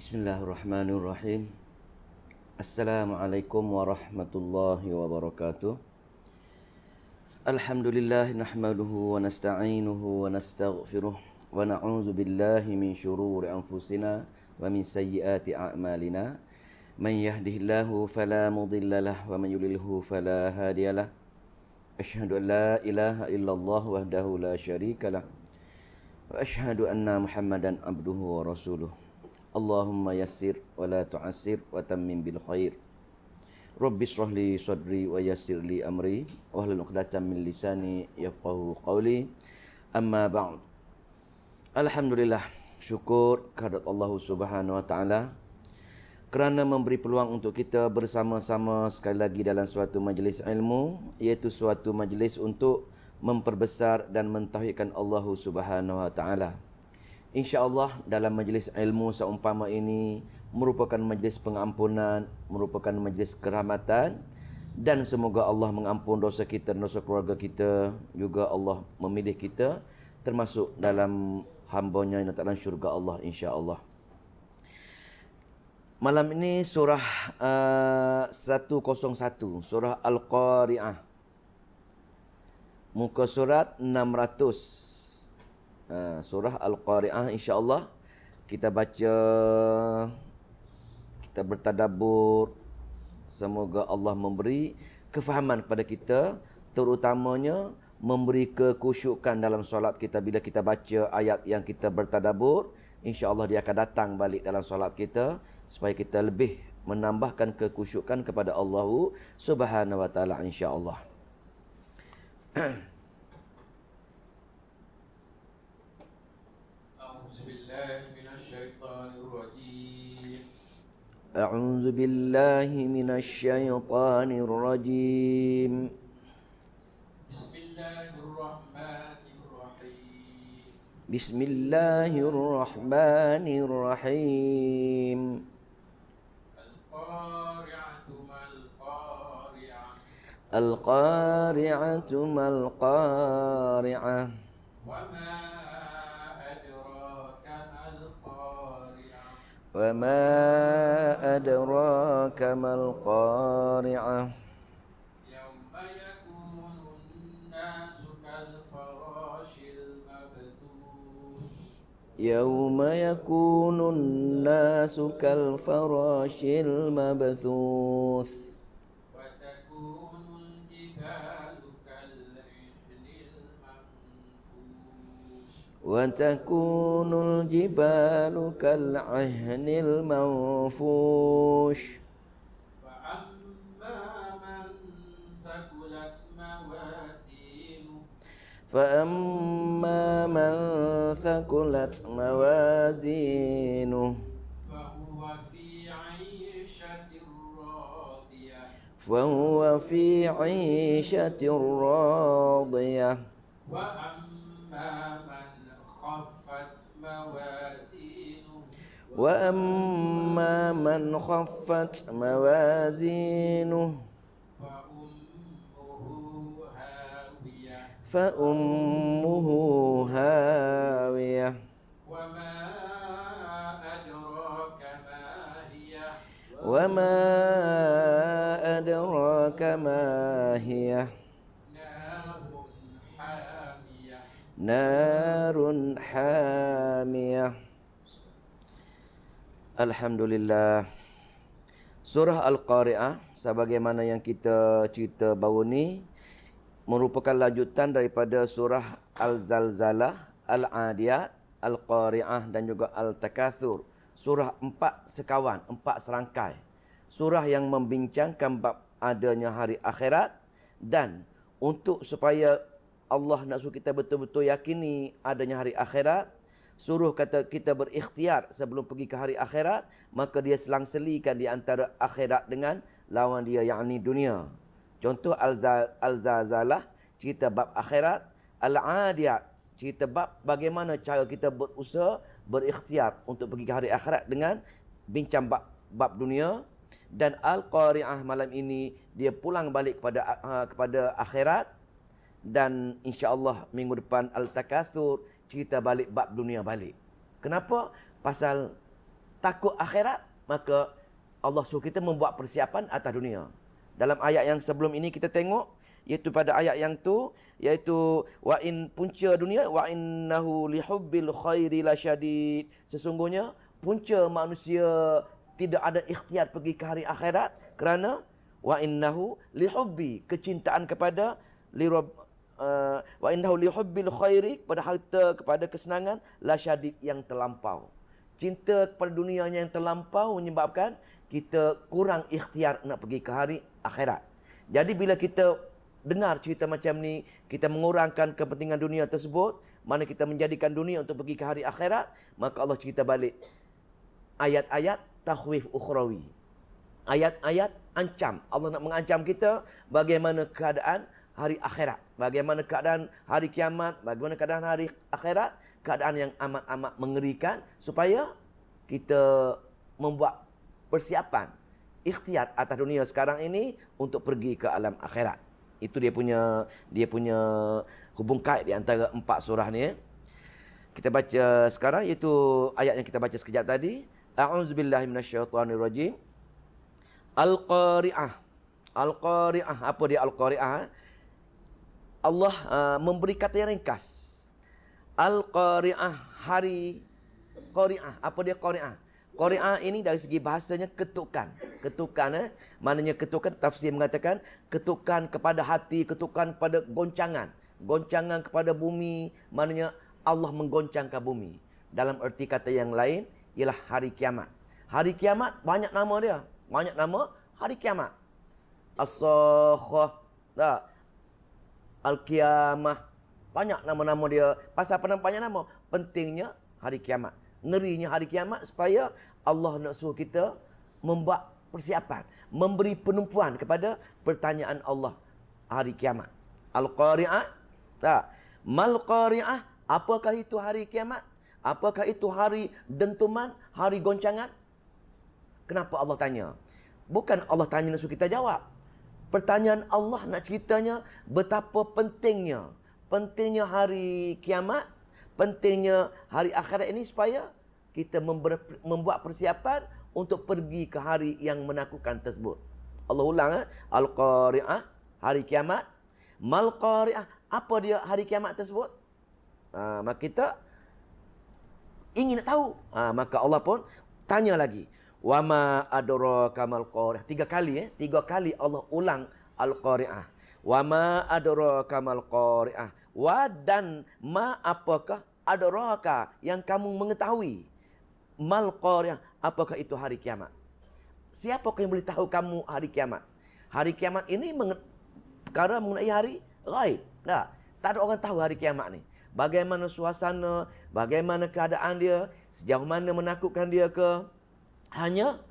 Bismillahirrahmanirrahim. Assalamualaikum warahmatullahi wabarakatuh. Alhamdulillah nahmaduhu wa nasta'inuhu wa nastaghfiruh wa na'udzu billahi min shururi anfusina wa min sayyiati a'malina. Man yahdihillahu fala mudilla lahu wa man yudlilhu fala hadiyalah. Asyhadu an la ilaha illallah wahdahu la syarika lah. Wa asyhadu anna Muhammadan abduhu wa rasuluh. Allahumma yassir wa la tu'assir wa tammim bil khair. Rabbi shrah li sadri wa yassir li amri wahlul 'uqdatam min lisani yafqahu qawli. Amma ba'd. Alhamdulillah, syukur kehadirat Allah Subhanahu wa taala kerana memberi peluang untuk kita bersama-sama sekali lagi dalam suatu majlis ilmu, iaitu suatu majlis untuk memperbesar dan mentauhidkan Allah Subhanahu wa taala. InsyaAllah dalam majlis ilmu seumpama ini merupakan majlis pengampunan, merupakan majlis kerahmatan, dan semoga Allah mengampun dosa kita dan dosa keluarga kita. Juga Allah memilih kita termasuk dalam hamba-Nya yang dalam syurga Allah, insyaAllah. Malam ini surah 101, surah Al-Qari'ah, muka surat 600. Surah Al-Qari'ah, insyaAllah kita baca, kita bertadabbur. Semoga Allah memberi kefahaman kepada kita, terutamanya memberi kekhusyukan dalam solat kita. Bila kita baca ayat yang kita bertadabbur, insyaAllah dia akan datang balik dalam solat kita, supaya kita lebih menambahkan kekhusyukan kepada Allah Subhanahu wa ta'ala, insyaAllah. أعوذ بالله من الشيطان الرجيم. بسم الله الرحمن الرحيم. بسم الله الرحمن الرحيم. القارعة ما القارعة. القارعة ما القارعة. وما أدراك ما القارعة. وما أدراك ما القارعة. يوم يكون الناس كالفراش المبثوث. يوم يكون الناس كالفراش المبثوث. وتكون الجبال كالعهن المنفوش. وتكون الجبال كالعهن المنفوش. فأما من ثقلت موازينه. فأما من ثقلت موازينه فهو في عيشة راضية. فهو في عيشة راضية. وأما من خفت موازينه. وأما من خفت موازينه فأمه هاوية. فأمه هاوية. وما أدراك ما هي. وما أدراك ما هي. نار حامية. نار حامية. Alhamdulillah. Surah Al-Qari'ah, sebagaimana yang kita cerita baru ni, merupakan lanjutan daripada surah Al-Zalzalah, Al-Adiyat, Al-Qari'ah dan juga Al-Takatsur. Surah 4 sekawan, 4 serangkai. Surah yang membincangkan bab adanya hari akhirat, dan untuk supaya Allah nak suruh kita betul-betul yakini adanya hari akhirat, suruh kata kita berikhtiar sebelum pergi ke hari akhirat, maka dia selang-selikan di antara akhirat dengan lawan dia, yakni dunia. Contoh Al-Zalzalah, cerita bab akhirat. Al-Adiyat, cerita bab bagaimana cara kita berusaha, berikhtiar untuk pergi ke hari akhirat dengan bincang bab dunia. Dan Al-Qari'ah malam ini dia pulang balik kepada akhirat. Dan insya-Allah minggu depan Al-Takatsur cerita balik bab dunia balik. Kenapa? Pasal takut akhirat, maka Allah suruh kita membuat persiapan atas dunia. Dalam ayat yang sebelum ini kita tengok, iaitu pada ayat yang tu, iaitu wa in punca dunia, wa innahu lihubbil khairi lasyadid. Sesungguhnya punca manusia tidak ada ikhtiar pergi ke hari akhirat kerana wa innahu lihubbi, kecintaan kepada wa innahu lihubbil khairi, kepada harta, kepada kesenangan, lasyadid, yang terlampau. Cinta kepada dunianya yang terlampau menyebabkan kita kurang ikhtiar nak pergi ke hari akhirat. Jadi bila kita dengar cerita macam ni, kita mengurangkan kepentingan dunia tersebut, mana kita menjadikan dunia untuk pergi ke hari akhirat, maka Allah cerita balik ayat-ayat takhwif ukhrawi. Ayat-ayat ancam. Allah nak mengancam kita bagaimana keadaan hari akhirat, bagaimana keadaan hari kiamat, bagaimana keadaan hari akhirat, keadaan yang amat-amat mengerikan, supaya kita membuat persiapan, ikhtiar atas dunia sekarang ini untuk pergi ke alam akhirat. Itu dia punya hubung kait di antara 4 surah ni. Kita baca sekarang, iaitu ayat yang kita baca sekejap tadi. A'udzubillahi minasyaitonirrajim. Al-Qari'ah. Al-Qari'ah. Apa dia Al-Qari'ah? Allah memberi kata yang ringkas. Al-Qari'ah, hari Qari'ah. Apa dia Qari'ah? Qari'ah ini dari segi bahasanya ketukan. Ketukan, maknanya ketukan, tafsir mengatakan ketukan kepada hati, ketukan kepada goncangan. Goncangan kepada bumi, maknanya Allah menggoncangkan bumi. Dalam erti kata yang lain, ialah hari kiamat. Hari kiamat banyak nama dia. Banyak nama hari kiamat. As-Sakhah, Al-Qiyamah. Banyak nama-nama dia. Pasal apa banyak nama? Pentingnya hari kiamat. Ngerinya hari kiamat, supaya Allah nak suruh kita membuat persiapan, memberi penumpuan kepada pertanyaan Allah hari kiamat. Al-Qari'ah. Mal Qari'ah. Apakah itu hari kiamat? Apakah itu hari dentuman, hari goncangan? Kenapa Allah tanya? Bukan Allah tanya nak suruh kita jawab. Pertanyaan Allah nak ceritanya betapa pentingnya hari kiamat, pentingnya hari akhirat ini, supaya kita membuat persiapan untuk pergi ke hari yang menakutkan tersebut. Allah ulang, Al-Qari'ah, hari kiamat. Mal Qari'ah, apa dia hari kiamat tersebut? Maka kita ingin nak tahu. Maka Allah pun tanya lagi. Wa ma adraka mal Qari'ah. 3 kali 3 kali Allah ulang Al-Qari'ah. Wa ma adraka mal Qari'ah. Wa dan ma, apakah adraka, yang kamu mengetahui, mal Qari'ah, apakah itu hari kiamat. Siapakah yang boleh tahu kamu hari kiamat? Hari kiamat ini perkara mengenai hari ghaib. Tak ada orang tahu hari kiamat ni. Bagaimana suasana, bagaimana keadaan dia, sejauh mana menakutkan dia ke. Hanya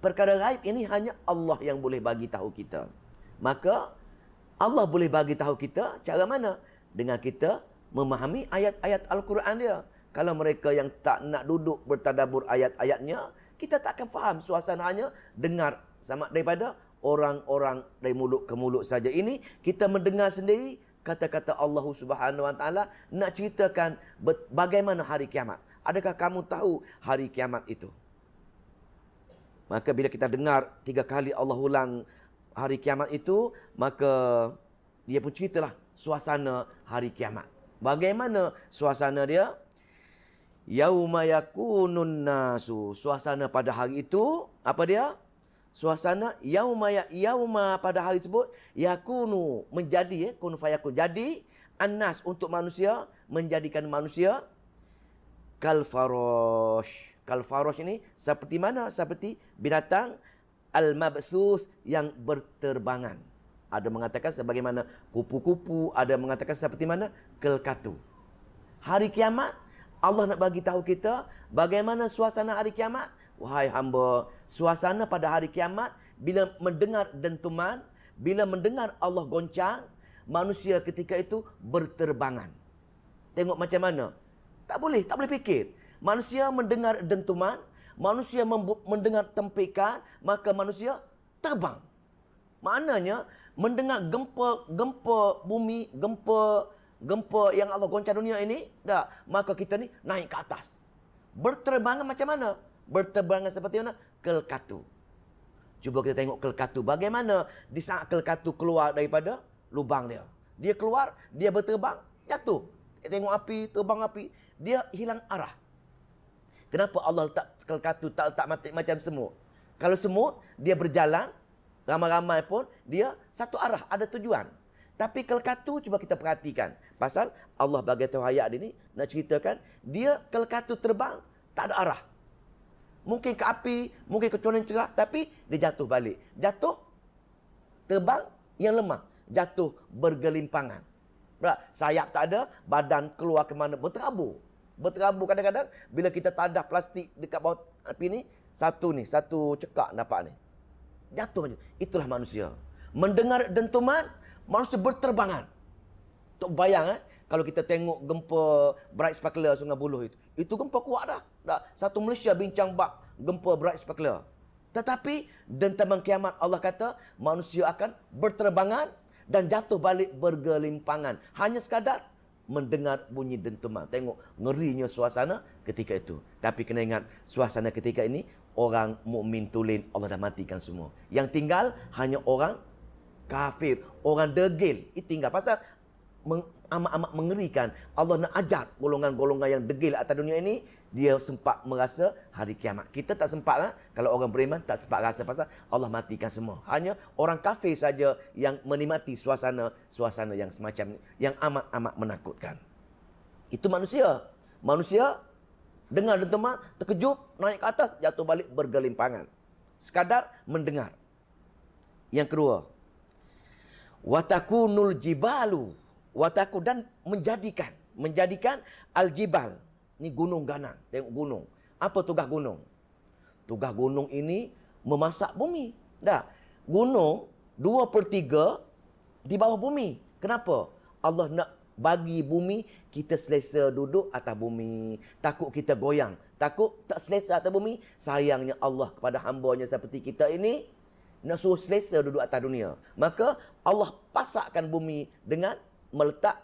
perkara gaib ini hanya Allah yang boleh bagi tahu kita. Maka Allah boleh bagi tahu kita cara mana? Dengan kita memahami ayat-ayat Al-Quran dia. Kalau mereka yang tak nak duduk bertadabur ayat-ayatnya, kita tak akan faham suasananya, dengar sama daripada orang-orang dari mulut ke mulut saja. Ini kita mendengar sendiri kata-kata Allah Subhanahu Wa Taala nak ceritakan bagaimana hari kiamat. Adakah kamu tahu hari kiamat itu? Maka bila kita dengar 3 kali Allah ulang hari kiamat itu, maka dia pun ceritalah suasana hari kiamat. Bagaimana suasana dia? Yauma yakunun nasu. Suasana pada hari itu, apa dia? Suasana yauma pada hari tersebut, yakunu, menjadi, kun fayakun. Jadi, annas, untuk manusia, menjadikan manusia kalfarosh. Kalfarosh ini seperti mana? Seperti binatang al-mabthuth, yang berterbangan. Ada mengatakan sebagaimana kupu-kupu, ada mengatakan seperti mana kelkatu. Hari kiamat, Allah nak bagi tahu kita bagaimana suasana hari kiamat. Wahai hamba, suasana pada hari kiamat, bila mendengar dentuman, bila mendengar Allah goncang, manusia ketika itu berterbangan. Tengok macam mana? Tak boleh fikir. Manusia mendengar dentuman, manusia mendengar tempikan, maka manusia terbang. Maknanya mendengar gempa bumi, gempa yang Allah goncang dunia ini, maka kita ni naik ke atas. Berterbangan macam mana? Berterbangan seperti mana? Kelkatu. Cuba kita tengok kelkatu. Bagaimana di saat kelkatu keluar daripada lubang dia. Dia keluar, dia berterbang, jatuh. Tengok api, terbang api. Dia hilang arah. Kenapa Allah letak kelkatu, tak letak macam semut? Kalau semut, dia berjalan, ramai-ramai pun, dia satu arah, ada tujuan. Tapi kelkatu, cuba kita perhatikan. Pasal Allah bagi tahu ayat ini, nak ceritakan, dia kelkatu terbang, tak ada arah. Mungkin ke api, mungkin ke corang cerah, tapi dia jatuh balik. Jatuh, terbang yang lemah. Jatuh bergelimpangan. Sayap tak ada, badan keluar ke mana, berterabur. Berterabur kadang-kadang, bila kita tadah plastik dekat bawah api ni, satu cekak dapat ni. Jatuh je. Itulah manusia. Mendengar dentuman, manusia berterbangan. Tok bayang kalau kita tengok gempa Bright Sparkler Sungai Buloh itu gempa kuat dah. Satu Malaysia bincang bab gempa Bright Sparkler. Tetapi dentaman kiamat Allah kata manusia akan berterbangan dan jatuh balik bergelimpangan. Hanya sekadar mendengar bunyi dentuman. Tengok ngerinya suasana ketika itu. Tapi kena ingat suasana ketika ini orang mukmin tulen Allah dah matikan semua. Yang tinggal hanya orang kafir, orang degil. Itu tinggal pasal amat-amat mengerikan. Allah nak ajar golongan-golongan yang degil atas dunia ini, dia sempat merasa hari kiamat. Kita tak sempat lah. Kalau orang beriman tak sempat rasa pasal Allah matikan semua. Hanya orang kafir saja yang menikmati suasana yang semacam ni, yang amat-amat menakutkan. Itu manusia. Manusia dengar dentuman, terkejut, naik ke atas, jatuh balik bergelimpangan. Sekadar mendengar. Yang kedua, watakunul jibalu, wataku dan menjadikan al-jibal. Ni gunung ganang. Tengok gunung. Apa tugas gunung? Tugas gunung ini memasak bumi. Dah. Gunung 2/3 di bawah bumi. Kenapa? Allah nak bagi bumi kita selesa duduk atas bumi. Takut kita goyang. Takut tak selesa atas bumi. Sayangnya Allah kepada hamba-Nya seperti kita ini nak suruh selesa duduk atas dunia. Maka Allah pasakkan bumi dengan meletak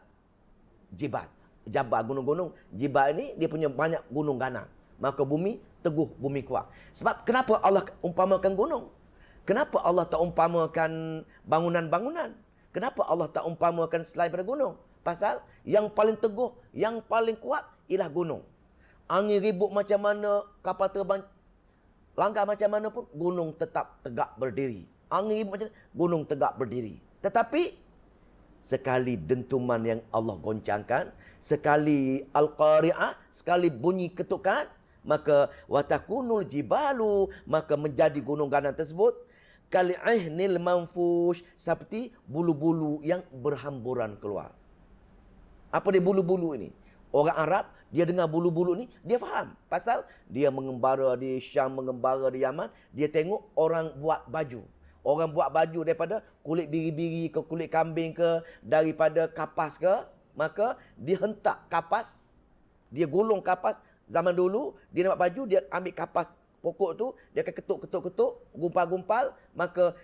jibal. Jabal, gunung-gunung. Jibal ini dia punya banyak gunung ganang. Maka bumi teguh, bumi kuat. Sebab kenapa Allah umpamakan gunung? Kenapa Allah tak umpamakan bangunan-bangunan? Kenapa Allah tak umpamakan selain daripada gunung? Pasal yang paling teguh, yang paling kuat ialah gunung. Angin ribut macam mana, kapal terbang langgar macam mana pun, gunung tetap tegak berdiri. Angin ribut macam mana, gunung tegak berdiri. Tetapi sekali dentuman yang Allah goncangkan, sekali al-qari'ah, sekali bunyi ketukan, maka watakunul jibalu, maka menjadi gunung ganang tersebut kali'ihnil manfush, seperti bulu-bulu yang berhamburan keluar. Apa dia bulu-bulu ini? Orang Arab, dia dengar bulu-bulu ni, dia faham. Pasal dia mengembara di Syam, mengembara di Yaman, dia tengok orang buat baju. Orang buat baju daripada kulit biri-biri ke kulit kambing ke, daripada kapas ke, maka dia hentak kapas, dia gulung kapas. Zaman dulu, dia nak buat baju, dia ambil kapas pokok tu, dia akan ketuk-ketuk-ketuk, gumpal-gumpal, maka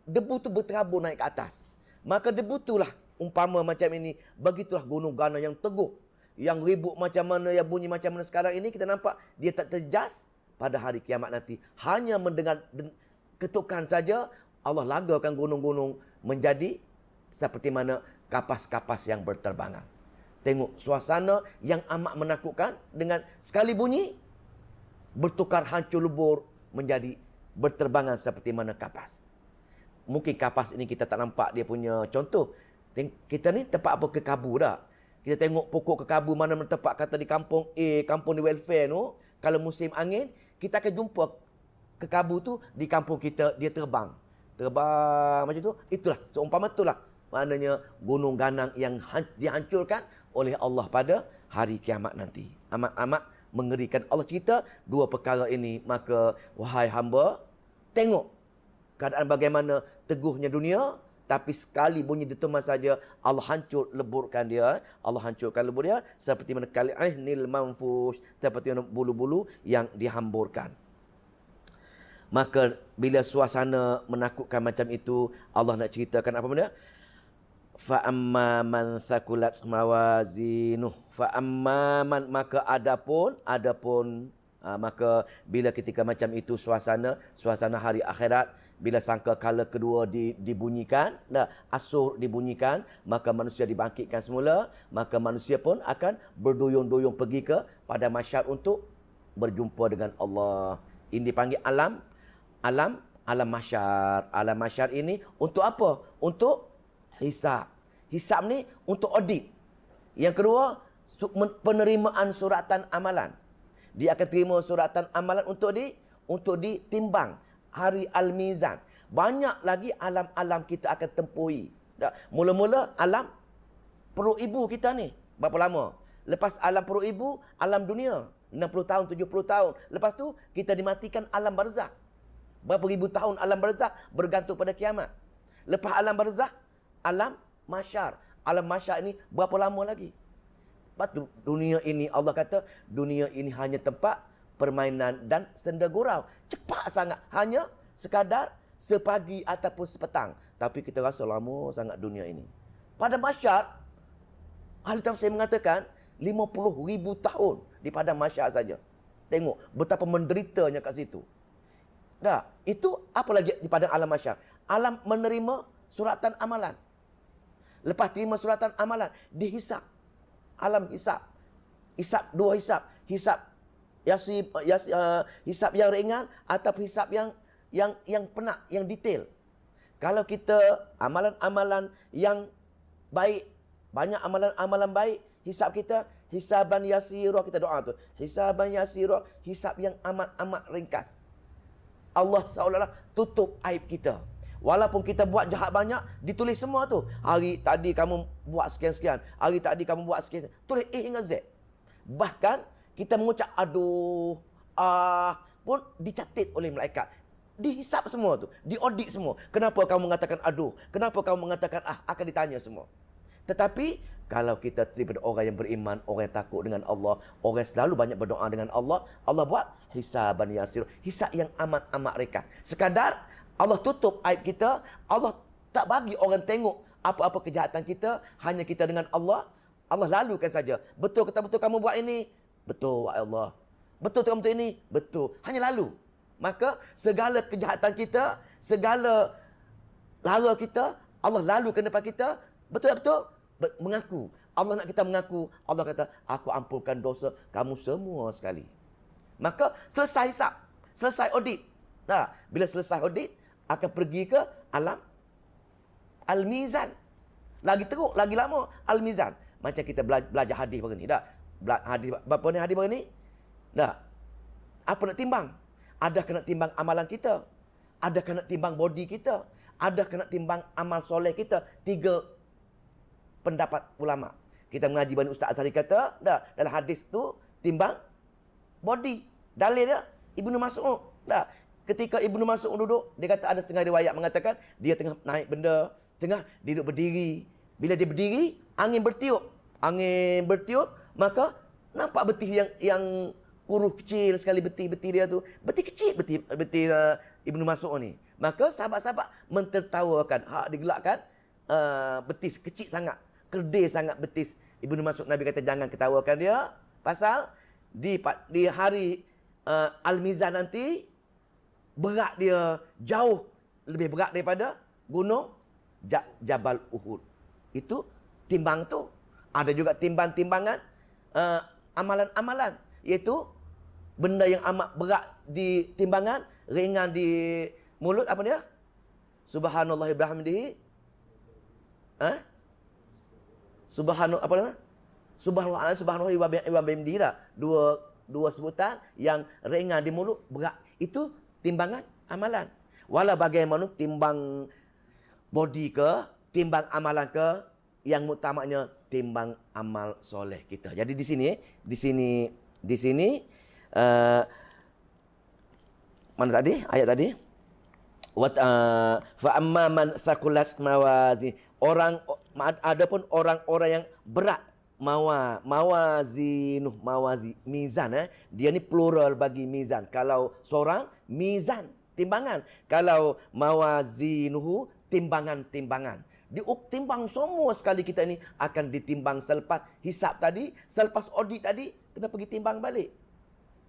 debu tu berterabur naik ke atas. Maka debu itulah umpama macam ini, begitulah gunung ganang yang teguh, yang ribut macam mana, yang bunyi macam mana sekarang ini, kita nampak dia tak terjejas. Pada hari kiamat nanti, hanya mendengar ketukan saja, Allah lagakan gunung-gunung menjadi seperti mana kapas-kapas yang berterbangan. Tengok suasana yang amat menakutkan, dengan sekali bunyi bertukar hancur lebur menjadi berterbangan seperti mana kapas. Mungkin kapas ini kita tak nampak dia punya contoh. Kita ni tempat apa, kekabu dah. Kita tengok pokok kekabu mana tempat kata di kampung A, kampung di welfare tu, kalau musim angin, kita akan jumpa kekabu tu di kampung kita, dia terbang macam tu. Itulah seumpama itulah maknanya gunung ganang yang dihancurkan oleh Allah pada hari kiamat nanti. Amat-amat mengerikan. Allah cerita dua perkara ini, maka wahai hamba, tengok keadaan bagaimana teguhnya dunia, tapi sekali bunyi dentuman saja Allah hancur leburkan dia. Allah hancurkan lebur dia seperti mana kali'ihnil manfush, seperti mana bulu-bulu yang dihamburkan. Maka bila suasana menakutkan macam itu, Allah nak ceritakan apa benda? Fa amma man thaqulat mawazinuh, fa amma man, maka adapun Maka bila ketika macam itu suasana hari akhirat, bila sangka kala kedua dibunyikan, asur dibunyikan, maka manusia dibangkitkan semula, maka manusia pun akan berduyung-duyung pergi ke pada mahsyar untuk berjumpa dengan Allah. Ini dipanggil alam mahsyar. Alam mahsyar ini untuk apa? Untuk hisab. Hisab ni untuk audit. Yang kedua, penerimaan suratan amalan. Dia akan terima suratan amalan untuk ditimbang hari al-mizan. Banyak lagi alam-alam kita akan tempuhi. Mula-mula alam perut ibu kita ni berapa lama? Lepas alam perut ibu, alam dunia 60 tahun, 70 tahun. Lepas tu kita dimatikan alam barzakh. Berapa ribu tahun alam barzakh bergantung pada kiamat. Lepas alam barzakh, alam mahsyar. Alam mahsyar ini berapa lama lagi? Lepas tu dunia ini, Allah kata dunia ini hanya tempat permainan dan senda gurau. Cepat sangat. Hanya sekadar sepagi ataupun sepetang. Tapi kita rasa lama sangat dunia ini. Pada mahsyar, ahli tafsir mengatakan 50,000 tahun di padang mahsyar saja. Tengok betapa menderitanya kat situ. Itu apa lagi di padang alam mahsyar? Alam menerima suratan amalan. Lepas terima suratan amalan, dihisap. Alam hisap. Hisap, dua hisap. Hisap hisap yang ringan atau hisap yang penak, yang detail. Kalau kita amalan-amalan yang baik, banyak amalan-amalan baik, hisap kita hisaban yasira, kita doa tu. Hisaban yasira, hisap yang amat-amat ringkas. Allah seolah-olah tutup aib kita. Walaupun kita buat jahat banyak, ditulis semua tu. Hari tadi kamu buat sekian-sekian. Hari tadi kamu buat sekian. Tulis A hingga Z. Bahkan kita mengucap aduh, pun dicatat oleh malaikat. Dihisap semua tu. Diaudit semua. Kenapa kamu mengatakan aduh? Kenapa kamu mengatakan akan ditanya semua. Tetapi kalau kita daripada orang yang beriman, orang yang takut dengan Allah, orang yang selalu banyak berdoa dengan Allah, Allah buat hisaban yasir. Hisab yang amat-amat ringkas. Sekadar Allah tutup aib kita. Allah tak bagi orang tengok apa-apa kejahatan kita. Hanya kita dengan Allah. Allah lalukan saja. Betul kamu buat ini? Betul, wahai Allah. Betul kamu buat ini? Betul. Hanya lalu. Maka segala kejahatan kita, segala lara kita, Allah lalukan depan kita. Betul-betul mengaku. Allah nak kita mengaku. Allah kata, aku ampunkan dosa kamu semua sekali. Maka selesai hisab. Selesai audit. Bila selesai audit, akan pergi ke alam al-mizan. Lagi teruk, lagi lama al-mizan. Macam kita belajar hadis hari ni. Hadis berapa ni hadis hari ni? Apa nak timbang? Adakah nak timbang amalan kita? Adakah nak timbang body kita? Adakah nak timbang amal soleh kita? 3 pendapat ulama. Kita mengaji Bani Ustaz Azhari kata, dalam hadis tu timbang body. Dalil dia Ibnu Mas'ud. Ketika Ibnu Mas'ud duduk, dia kata ada setengah riwayat mengatakan dia tengah naik benda, tengah duduk berdiri. Bila dia berdiri, angin bertiup. Angin bertiup, maka nampak betih yang kuruh kecil sekali betih dia tu. Betih kecil, betih Ibnu Mas'ud ni. Maka sahabat-sahabat mentertawakan, digelakkan betis kecil sangat, kerdil sangat betis Ibnu Mas'ud. Nabi kata jangan ketawakan dia, pasal di hari al-mizan nanti berat dia jauh lebih berat daripada gunung Jabal Uhud. Itu timbang tu. Ada juga timbangan amalan-amalan, iaitu benda yang amat berat di timbangan, ringan di mulut, apa dia? Subhanallah bihamdihi. Subhanallah apa nama? Subhanallah wa bihamdihi dah. Dua sebutan yang ringan di mulut, berat. Itu timbangan amalan. Walau bagaimana timbang body ke, timbang amalan ke, yang mutamaknya timbang amal soleh kita. Jadi di sini mana tadi ayat tadi? Fa amma man thaqulat mawazi. Adapun orang-orang yang berat mawazi mizan, dia ni plural bagi mizan. Kalau seorang mizan, timbangan. Kalau mawazinuhu, timbangan. Timbang semua sekali kita ni akan ditimbang selepas hisap tadi, selepas audit tadi, kena pergi timbang balik.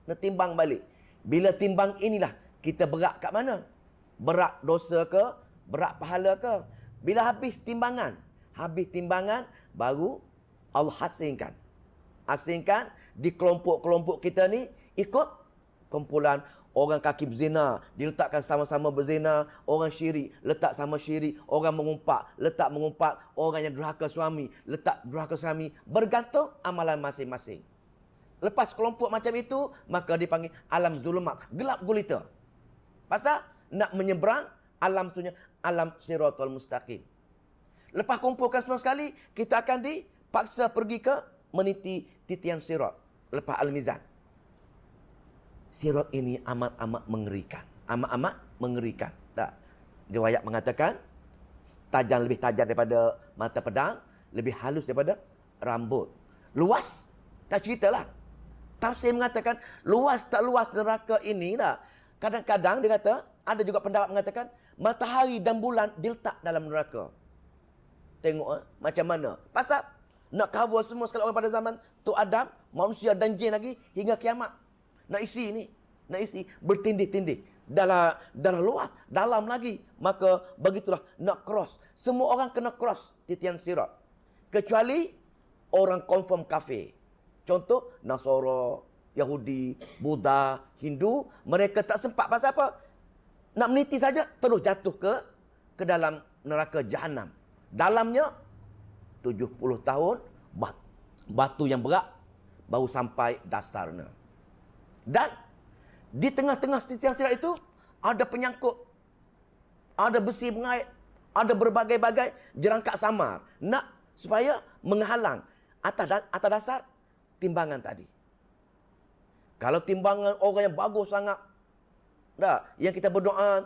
nak timbang balik. Bila timbang inilah, kita berat kat mana? Berat dosa ke? Berat pahala ke? Bila habis timbangan, baru Allah asingkan. Asingkan di kelompok-kelompok kita ni ikut kumpulan orang kaki berzina, diletakkan sama-sama berzina, orang syirik, letak sama syirik, orang mengumpat, letak mengumpat, orang yang durhaka suami, letak durhaka suami, bergantung amalan masing-masing. Lepas kelompok macam itu, maka dipanggil alam zulumat, gelap gulita. Pasal nak menyeberang alam sunnya, alam siratal mustaqim. Lepas kumpulkan semua sekali, kita akan dipaksa pergi ke meniti titian sirat. Lepas al-mizan. Sirat ini amat-amat mengerikan. Amat-amat mengerikan. Tak. Riwayat mengatakan, lebih tajam daripada mata pedang, lebih halus daripada rambut. Luas? Tak ceritalah. Tafsir mengatakan, luas tak luas neraka ini dah. Kadang-kadang dia kata, ada juga pendapat mengatakan, matahari dan bulan diletak dalam neraka. Tengok macam mana. Pasal nak cover semua sekali orang pada zaman tu Adam, manusia dan jin lagi hingga kiamat. Nak isi ni, nak isi bertindih-tindih. Dalam luas, dalam lagi. Maka begitulah nak cross. Semua orang kena cross titian sirat. Kecuali orang confirm kafir. Contoh Nasara, Yahudi, Buddha, Hindu, mereka tak sempat pasal apa? Nak meniti saja terus jatuh ke dalam neraka Jahannam. Dalamnya 70 tahun batu yang berat baru sampai dasarnya. Dan di tengah-tengah titian sirat itu ada penyangkut, ada besi mengait, ada berbagai-bagai jerangkak samar nak supaya menghalang atas dasar timbangan tadi. Kalau timbangan orang yang bagus sangat, yang kita berdoa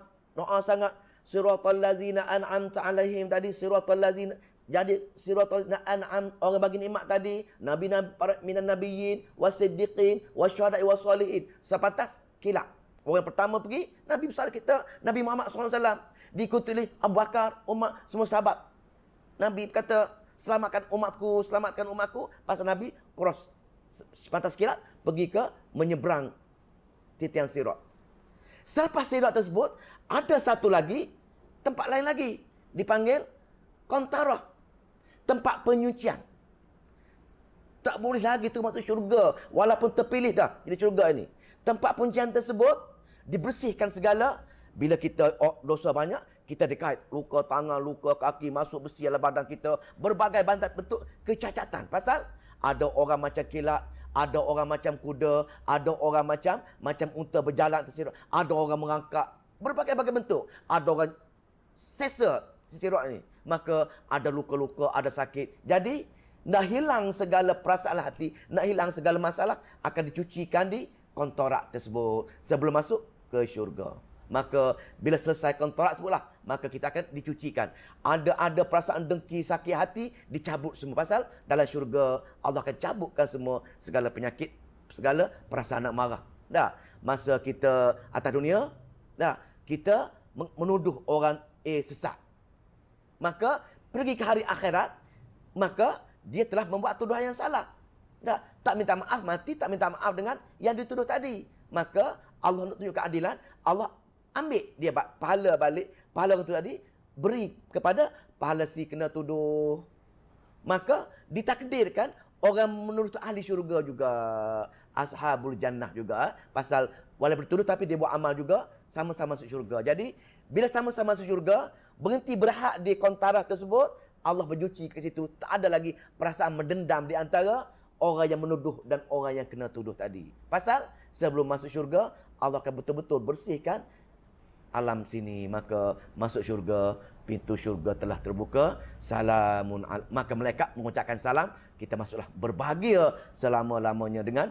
sangat, siratal ladzina an'amta alaihim tadi, siratal ladzina, jadi siratal ladzina an'am, orang bagi nikmat tadi, nabi-nabi minan nabiyyin wasiddiqin wasyuhada'i wassalihin, sepatas kilat. Orang pertama pergi Nabi besar kita, Nabi Muhammad SAW, diikuti oleh Abu Bakar, Umar, semua sahabat. Nabi kata, selamatkan umatku, pasal Nabi cross sepatas kilat pergi ke menyeberang titian sirat. Selepas sirat tersebut, ada satu lagi, tempat lain lagi. Dipanggil Qantarah. Tempat penyucian. Tak boleh lagi tu masuk syurga. Walaupun terpilih dah jadi syurga ini. Tempat penyucian tersebut, dibersihkan segala. Bila kita dosa banyak, kita dikait. Luka tangan, luka kaki, masuk besi dalam badan kita. Berbagai bentuk kecacatan. Pasal ada orang macam kilat, ada orang macam kuda, ada orang macam unta berjalan tersirat, ada orang merangkak, berbagai-bagai bentuk. Ada orang sesa tersirat ni. Maka ada luka-luka, ada sakit. Jadi nak hilang segala perasaan hati, nak hilang segala masalah, akan dicucikan di kontorak tersebut sebelum masuk ke syurga. Maka bila selesai kontorak sebutlah, maka kita akan dicucikan. Ada perasaan dengki, sakit hati, dicabut semua. Pasal dalam syurga Allah akan cabutkan semua segala penyakit, segala perasaan nak marah. Dah, masa kita atas dunia, dah, kita menuduh orang sesat. Maka pergi ke hari akhirat, maka dia telah membuat tuduhan yang salah. Dah, tak minta maaf, mati tak minta maaf dengan yang dituduh tadi. Maka Allah nak tunjuk keadilan, Allah ambil dia pahala balik, pahala itu tadi beri kepada pahala si kena tuduh. Maka ditakdirkan orang menurut ahli syurga juga, ashabul jannah juga, pasal walaupun dituduh tapi dia buat amal juga, sama-sama masuk syurga. Jadi bila sama-sama masuk syurga, berhenti berhak di kontarah tersebut, Allah bernyuci ke situ. Tak ada lagi perasaan mendendam di antara orang yang menuduh dan orang yang kena tuduh tadi. Pasal sebelum masuk syurga, Allah akan betul-betul bersihkan alam sini. Maka masuk syurga, pintu syurga telah terbuka. Salamun maka malaikat mengucapkan salam, kita masuklah berbahagia selama-lamanya. Dengan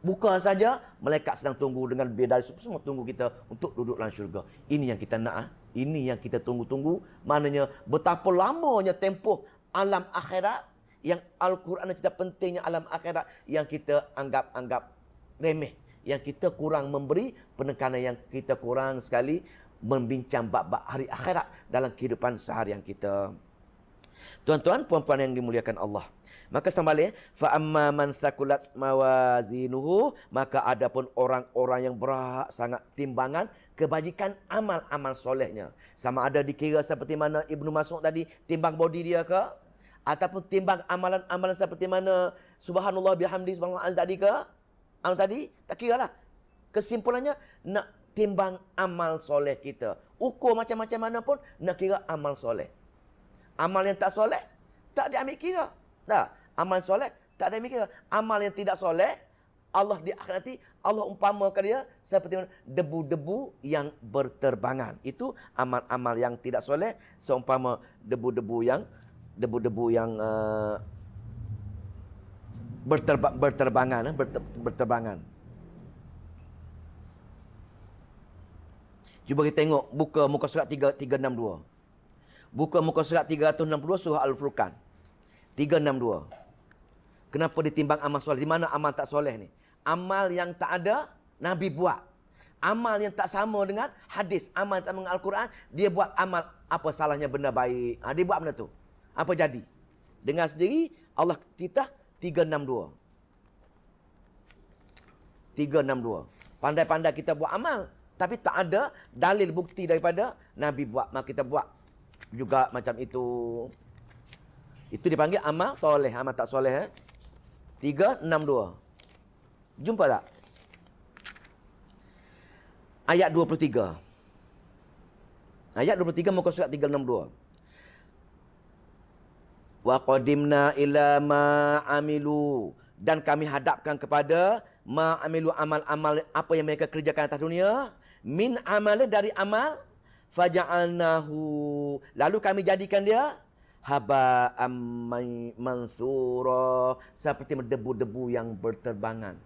buka saja, malaikat sedang tunggu dengan bidadari semua tunggu kita untuk duduk dalam syurga. Ini yang kita nak, ini yang kita tunggu-tunggu. Maknanya betapa lamanya tempoh alam akhirat, yang Al-Quran cerita pentingnya alam akhirat, yang kita anggap remeh, yang kita kurang memberi penekanan, yang kita kurang sekali membincang bab-bab hari akhirat dalam kehidupan seharian kita. Tuan-tuan, puan-puan yang dimuliakan Allah, Maka sambalik, fa amma man thaqulat mawazinuhu, maka adapun orang-orang yang berat sangat timbangan kebajikan amal-amal solehnya. Sama ada dikira seperti mana Ibnu Mas'ud tadi timbang body dia ke, ataupun timbang amalan-amalan seperti mana subhanallah bihamdi subhanallah tadi ke. Tadi tak kiralah. Kesimpulannya nak timbang amal soleh kita. Ukur macam-macam mana pun nak kira amal soleh. Amal yang tak soleh tak diambil kira. Nah, amal soleh tak ada mikir. Amal yang tidak soleh, Allah di akhirat nanti Allah umpamakan dia seperti debu-debu yang berterbangan. Itu amal-amal yang tidak soleh seumpama debu-debu yang berterbangan. Cuba kita tengok buka muka surat 362. Buka muka surat 362 surah Al-Furqan. 362. Kenapa ditimbang amal soleh? Di mana amal tak soleh ni? Amal yang tak ada, Nabi buat. Amal yang tak sama dengan hadis. Amal tak dengan Al-Quran, dia buat amal. Apa salahnya benda baik? Dia buat benda tu. Apa jadi? Dengar sendiri, Allah titah 362. 362. Pandai-pandai kita buat amal. Tapi tak ada dalil bukti daripada Nabi buat. Maka kita buat juga macam itu. Itu dipanggil amal soleh, amal tak soleh. 362. Jumpa tak? Ayat 23. Ayat 23 muka surat 362. Wa qadimna ila ma amilu, dan kami hadapkan kepada ma amilu, amal-amal apa yang mereka kerjakan atas dunia, min amal, dari amal, faja'alnahu, lalu kami jadikan dia haba'am mansura, seperti debu-debu yang berterbangan.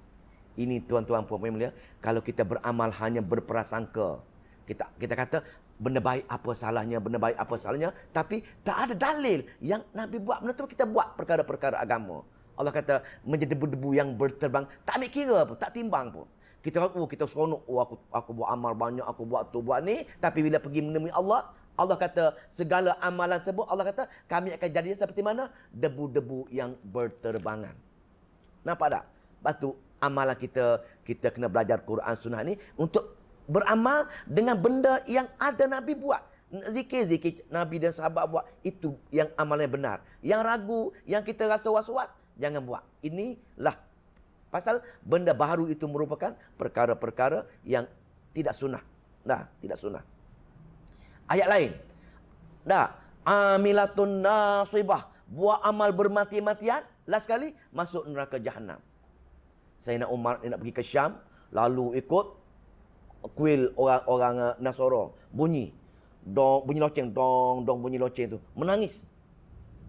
Ini tuan-tuan puan-puan mulia, kalau kita beramal hanya berprasangka, kita kata benda baik apa salahnya, benda baik apa salahnya, tapi tak ada dalil yang Nabi buat benda tu, kita buat perkara-perkara agama. Allah kata menjadi debu-debu yang berterbang, tak ambil kira pun, tak timbang pun. Kita kata, kita seronok, aku buat amal banyak, aku buat tu, buat ni. Tapi bila pergi menemui Allah, Allah kata segala amalan tersebut, Allah kata kami akan jadi seperti mana? Debu-debu yang berterbangan. Nampak tak? Lepas tu amalan kita kena belajar Quran Sunnah ni untuk beramal dengan benda yang ada Nabi buat. Zikir-zikir Nabi dan sahabat buat, itu yang amalan benar. Yang ragu, yang kita rasa was-was, jangan buat. Inilah pasal benda baru itu merupakan perkara-perkara yang tidak sunnah. Tidak sunnah. Ayat lain. Amilatun nasibah, buat amal bermati-matian, last sekali masuk neraka jahanam. Sayyidina Umar nak pergi ke Syam, lalu ikut kuil orang Nasara, bunyi loceng, bunyi loceng tu, menangis.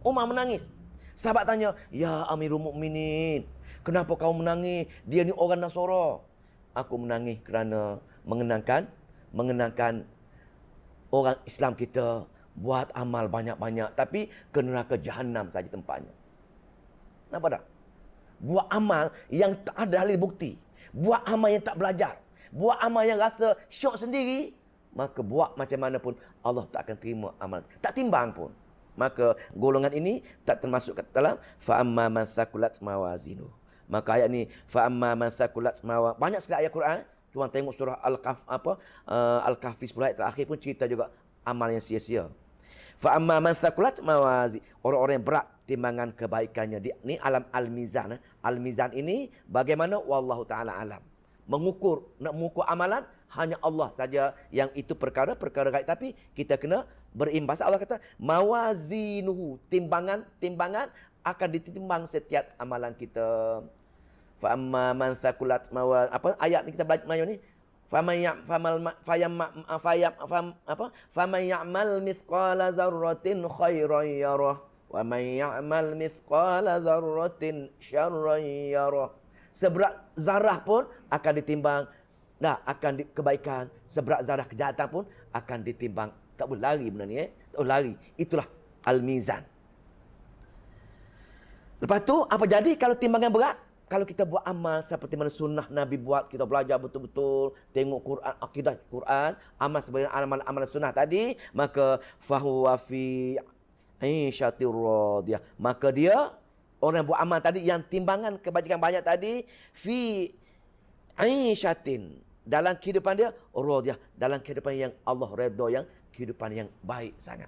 Umar menangis. Sahabat tanya, "Ya Amirul Mukminin, kenapa kau menangis? Dia ni orang Nasara." Aku menangis kerana mengenangkan orang Islam kita buat amal banyak-banyak, tapi ke neraka jahanam saja tempatnya. Nampak tak? Buat amal yang tak ada dalil bukti, buat amal yang tak belajar, buat amal yang rasa syok sendiri, maka buat macam mana pun Allah tak akan terima amal. Tak timbang pun. Maka golongan ini tak termasuk dalam fa amma man thaqulat mawazinu. Maka ayat ni fa amma man thaqulat mawazinu. Banyak sekali ayat Quran. Tuan tengok surah Al-Kahfi 10 ayat terakhir pun cerita juga amal yang sia-sia. Fa amma man thaqulat mawazinu, orang-orang yang berat timbangan kebaikannya. Ni alam al-mizan. Al-mizan ini bagaimana wallahu taala alam. Nak mengukur amalan hanya Allah saja yang itu perkara gaib, tapi kita kena berimbas. Allah kata mawazinuhu, timbangan akan ditimbang setiap amalan kita. Fa amma man thaqulat ayat ni kita belajar ni, faman ya'mal mithqala dzarratin khairan yarah wa man ya'mal mithqala dzarratin syarran yarah. Seberat zarah pun akan ditimbang. Akan kebaikan. Seberat zarah kejahatan pun akan ditimbang. Tak boleh lari benda ni. Tak boleh lari. Itulah al-mizan. Lepas tu, apa jadi kalau timbangan berat? Kalau kita buat amal seperti mana sunnah Nabi buat, kita belajar betul-betul, tengok Quran, akidah Quran, amal sebenarnya amal sunnah tadi, maka fahuwa fi 'ishatir radiyah. Maka dia Orang yang buat amal tadi, yang timbangan kebajikan banyak tadi, fi aisyatin, dalam kehidupan dia radiyah, dalam kehidupan yang Allah redha, yang kehidupan yang baik sangat.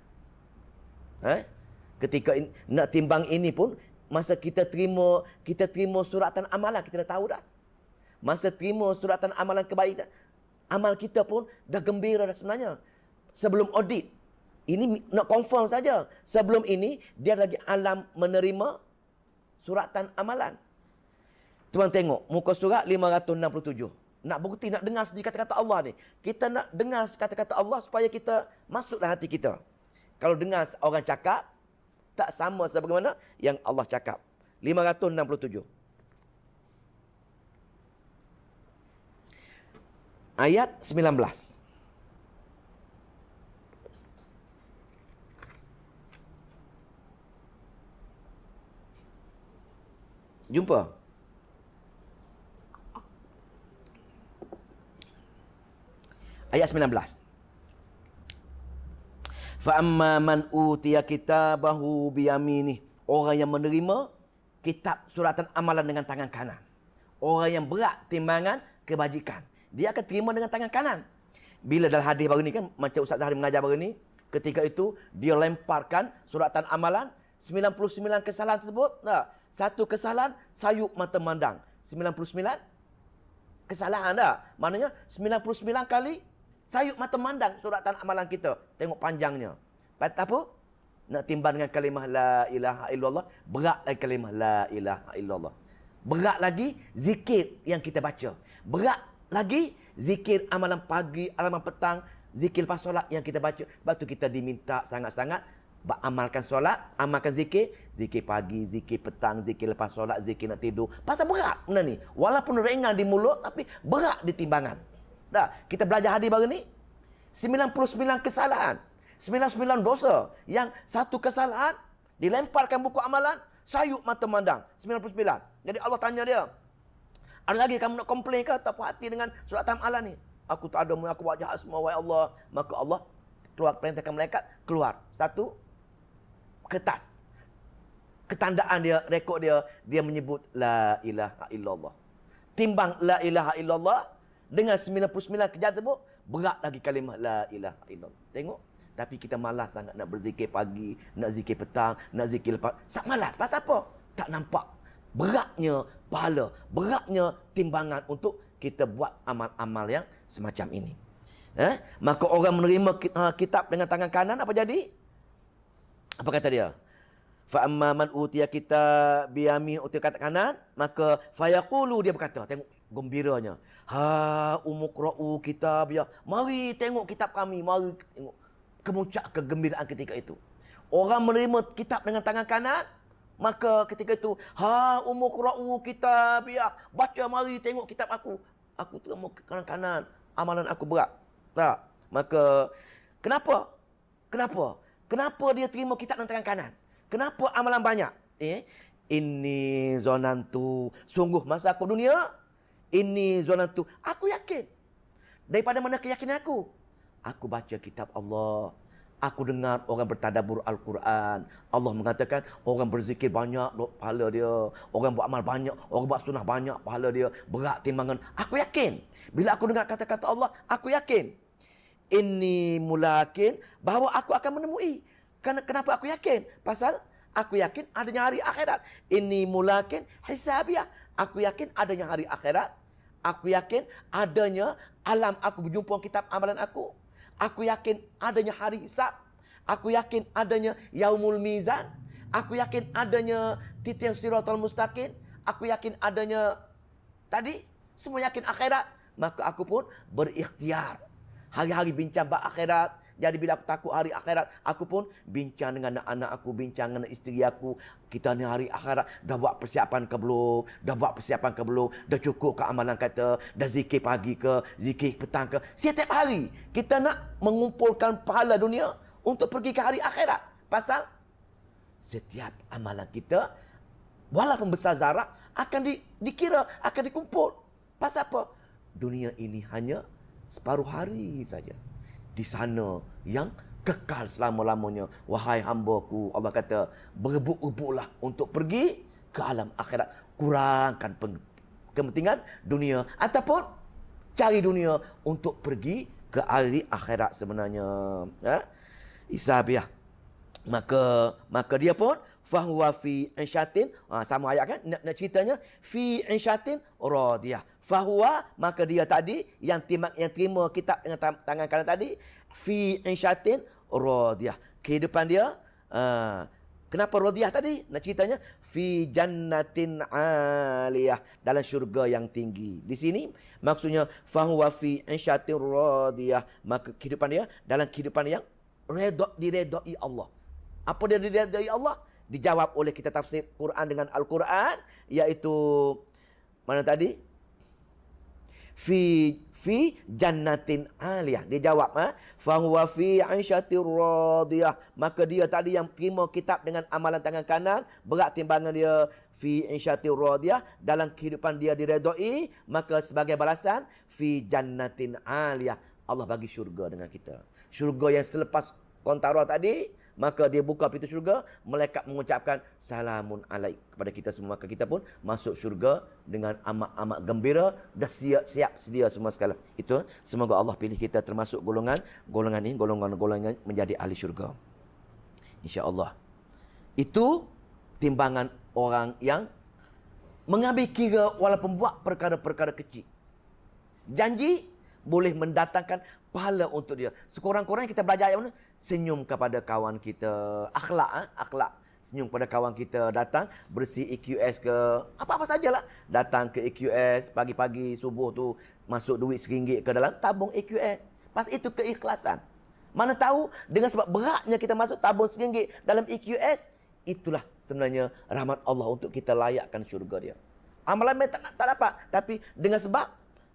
Ketika nak timbang ini pun, masa kita terima suratan amalan, kita dah tahu dah. Masa terima suratan amalan kebaikan, amal kita pun dah gembira dah sebenarnya. Sebelum audit, ini nak confirm saja. Sebelum ini, dia lagi alam menerima suratan amalan. Tuan tengok, muka surat 567. Nak bukti, nak dengar sendiri kata-kata Allah ni. Kita nak dengar kata-kata Allah supaya kita masuk dalam hati kita. Kalau dengar orang cakap, tak sama sebagaimana yang Allah cakap. 567. Ayat 19. Jumpa? Ayat 19. Fa amma man utiya kitabahu biyaminih. Orang yang menerima kitab suratan amalan dengan tangan kanan. Orang yang berat timbangan kebajikan, dia akan terima dengan tangan kanan. Bila dalam hadis baru ni kan, macam Ustaz Zahri mengajar baru ni, ketika itu dia lemparkan suratan amalan, 99 kesalahan tersebut. Satu kesalahan, sayup mata mandang. 99 kesalahan dah. Maknanya 99 kali sayup mata mandang suratan amalan kita. Tengok panjangnya. Lepas apa? Nak timbang dengan kalimah la ilaha illallah. Berat lagi kalimah la ilaha illallah. Berat lagi zikir yang kita baca. Berat lagi zikir amalan pagi, amalan petang, zikir lepas solat yang kita baca. Sebab tu kita diminta sangat-sangat amalkan solat, amalkan zikir. Zikir pagi, zikir petang, zikir lepas solat, zikir nak tidur. Pasal berat benda ni. Walaupun ringan di mulut, tapi berat di timbangan. Dah, kita belajar hadis baru ni. 99 kesalahan, 99 dosa. Yang satu kesalahan, dilemparkan buku amalan, sayup mata mandang. 99. Jadi Allah tanya dia, ada lagi kamu nak komplain ke? Tak puas hati dengan surat amalan ni? Aku tak ada, aku buat jahat semua, wahai Allah. Maka Allah keluar, perintahkan malaikat, keluar satu kertas. Ketandaan dia, rekod dia, dia menyebut la ilaha illallah. Timbang la ilaha illallah dengan 99 kejadian tersebut, berat lagi kalimah la ilaha illallah. Tengok. Tapi kita malas sangat nak berzikir pagi, nak zikir petang, nak zikir lepas. Sangat malas. Pasal apa? Tak nampak beratnya pahala, beratnya timbangan untuk kita buat amal-amal yang semacam ini. Maka orang menerima kitab dengan tangan kanan, apa jadi? Apa kata dia? Fa amma man utiya kitab biyamin, utiya kata kanan, maka fayaqulu, dia berkata, tengok gembiranya. Ha umuqra'u kitab ya. Mari tengok kitab kami, mari tengok. Kemuncak kegembiraan ketika itu. Orang menerima kitab dengan tangan kanan, maka ketika itu, ha umuqra'u kitab ya. Baca, mari tengok kitab aku. Aku terima tangan kanan, amalan aku berat. Tak? Maka kenapa? Kenapa? Kenapa dia terima kitab dengan tangan kanan? Kenapa amalan banyak? Inni zonantu, sungguh masa aku dunia, inni zonantu, aku yakin. Daripada mana keyakinan aku? Aku baca kitab Allah. Aku dengar orang bertadabbur Al-Quran. Allah mengatakan orang berzikir banyak pahala dia. Orang buat amal banyak, orang buat sunnah banyak pahala dia. Berat timbangan. Aku yakin. Bila aku dengar kata-kata Allah, aku yakin. Inni mulakin, bahawa aku akan menemui. Kenapa aku yakin? Pasal aku yakin adanya hari akhirat. Inni mulakin hisabiah. Aku yakin adanya hari akhirat. Aku yakin adanya alam aku berjumpa kitab amalan aku. Aku yakin adanya hari hisab. Aku yakin adanya yaumul mizan. Aku yakin adanya titik siratal mustaqim. Aku yakin adanya tadi, semua yakin akhirat. Maka aku pun berikhtiar. Hari-hari bincang bab akhirat. Jadi bila aku takut hari akhirat, aku pun bincang dengan anak-anak aku, bincang dengan isteri aku. Kita ni hari akhirat dah buat persiapan ke belum? Dah buat persiapan ke belum? Dah cukup ke amalan kata? Dah zikir pagi ke? Zikir petang ke? Setiap hari kita nak mengumpulkan pahala dunia untuk pergi ke hari akhirat. Pasal setiap amalan kita, walaupun besar zarah, akan dikira, akan dikumpul. Pasal apa? Dunia ini hanya separuh hari saja. Di sana yang kekal selama-lamanya. Wahai hamba-Ku, Allah kata, berebut-rebutlah untuk pergi ke alam akhirat. Kurangkan kepentingan dunia ataupun cari dunia untuk pergi ke hari akhirat sebenarnya. Isabiah. Maka dia pun fahuwa fi insyatin, sama ayat kan, nak ceritanya fi insyatin radiyah. Fahuwa, maka dia tadi yang terima kitab dengan tangan kanan tadi, fi insyatin radiyah. Kehidupan dia kenapa radiyah tadi? Nak ceritanya fi jannatin aliyah, dalam syurga yang tinggi. Di sini maksudnya fahuwa fi insyatin radiyah, maka kehidupan dia dalam kehidupan yang diredai Allah. Apa dia diredai Allah? Dijawab oleh kita tafsir Quran dengan Al-Quran, iaitu mana tadi? Fi jannatin aliyah. Dia jawab, fa huwa fi 'aisyatir radiyah. Maka dia tadi yang terima kitab dengan amalan tangan kanan, berat timbangan dia fi 'aisyatir radiyah, dalam kehidupan dia diredai, maka sebagai balasan fi jannatin aliyah, Allah bagi syurga dengan kita. Syurga yang selepas kontara tadi, maka dia buka pintu syurga, malaikat mengucapkan salamun alaik kepada kita semua. Maka kita pun masuk syurga dengan amat-amat gembira, dah siap sedia semua sekali. Itu semoga Allah pilih kita termasuk golongan ini, golongan menjadi ahli syurga, insya-Allah. Itu timbangan orang yang mengambil kira walaupun buat perkara-perkara kecil. Janji boleh mendatangkan pahala untuk dia. Sekurang-kurangnya kita belajar ayat mana? Senyum kepada kawan kita. Akhlak. Senyum kepada kawan kita. Datang bersih EQS ke apa-apa sajalah. Datang ke EQS pagi-pagi subuh tu, masuk duit RM1 ke dalam tabung EQS. Pas itu keikhlasan. Mana tahu dengan sebab beratnya kita masuk tabung RM1 dalam EQS, itulah sebenarnya rahmat Allah untuk kita layakkan syurga dia. Amalan tak dapat, tapi dengan sebab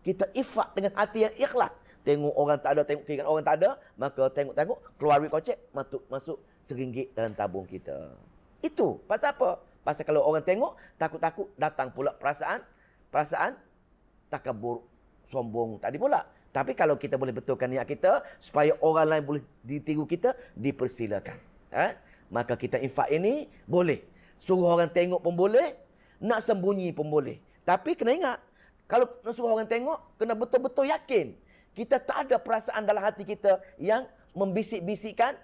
kita infak dengan hati yang ikhlas. Tengok orang tak ada, tengok kiri orang tak ada, maka tengok keluar duit kocek, masuk RM1 dalam tabung kita. Itu pasal apa? Pasal kalau orang tengok, takut-takut datang pula perasaan takabur, sombong tadi pula. Tapi kalau kita boleh betulkan niat kita supaya orang lain boleh ditiru kita, dipersilakan. Maka kita infak ini boleh. Suruh orang tengok pun boleh, nak sembunyi pun boleh. Tapi kena ingat, kalau nak suruh orang tengok, kena betul-betul yakin. Kita tak ada perasaan dalam hati kita yang membisik-bisikkan,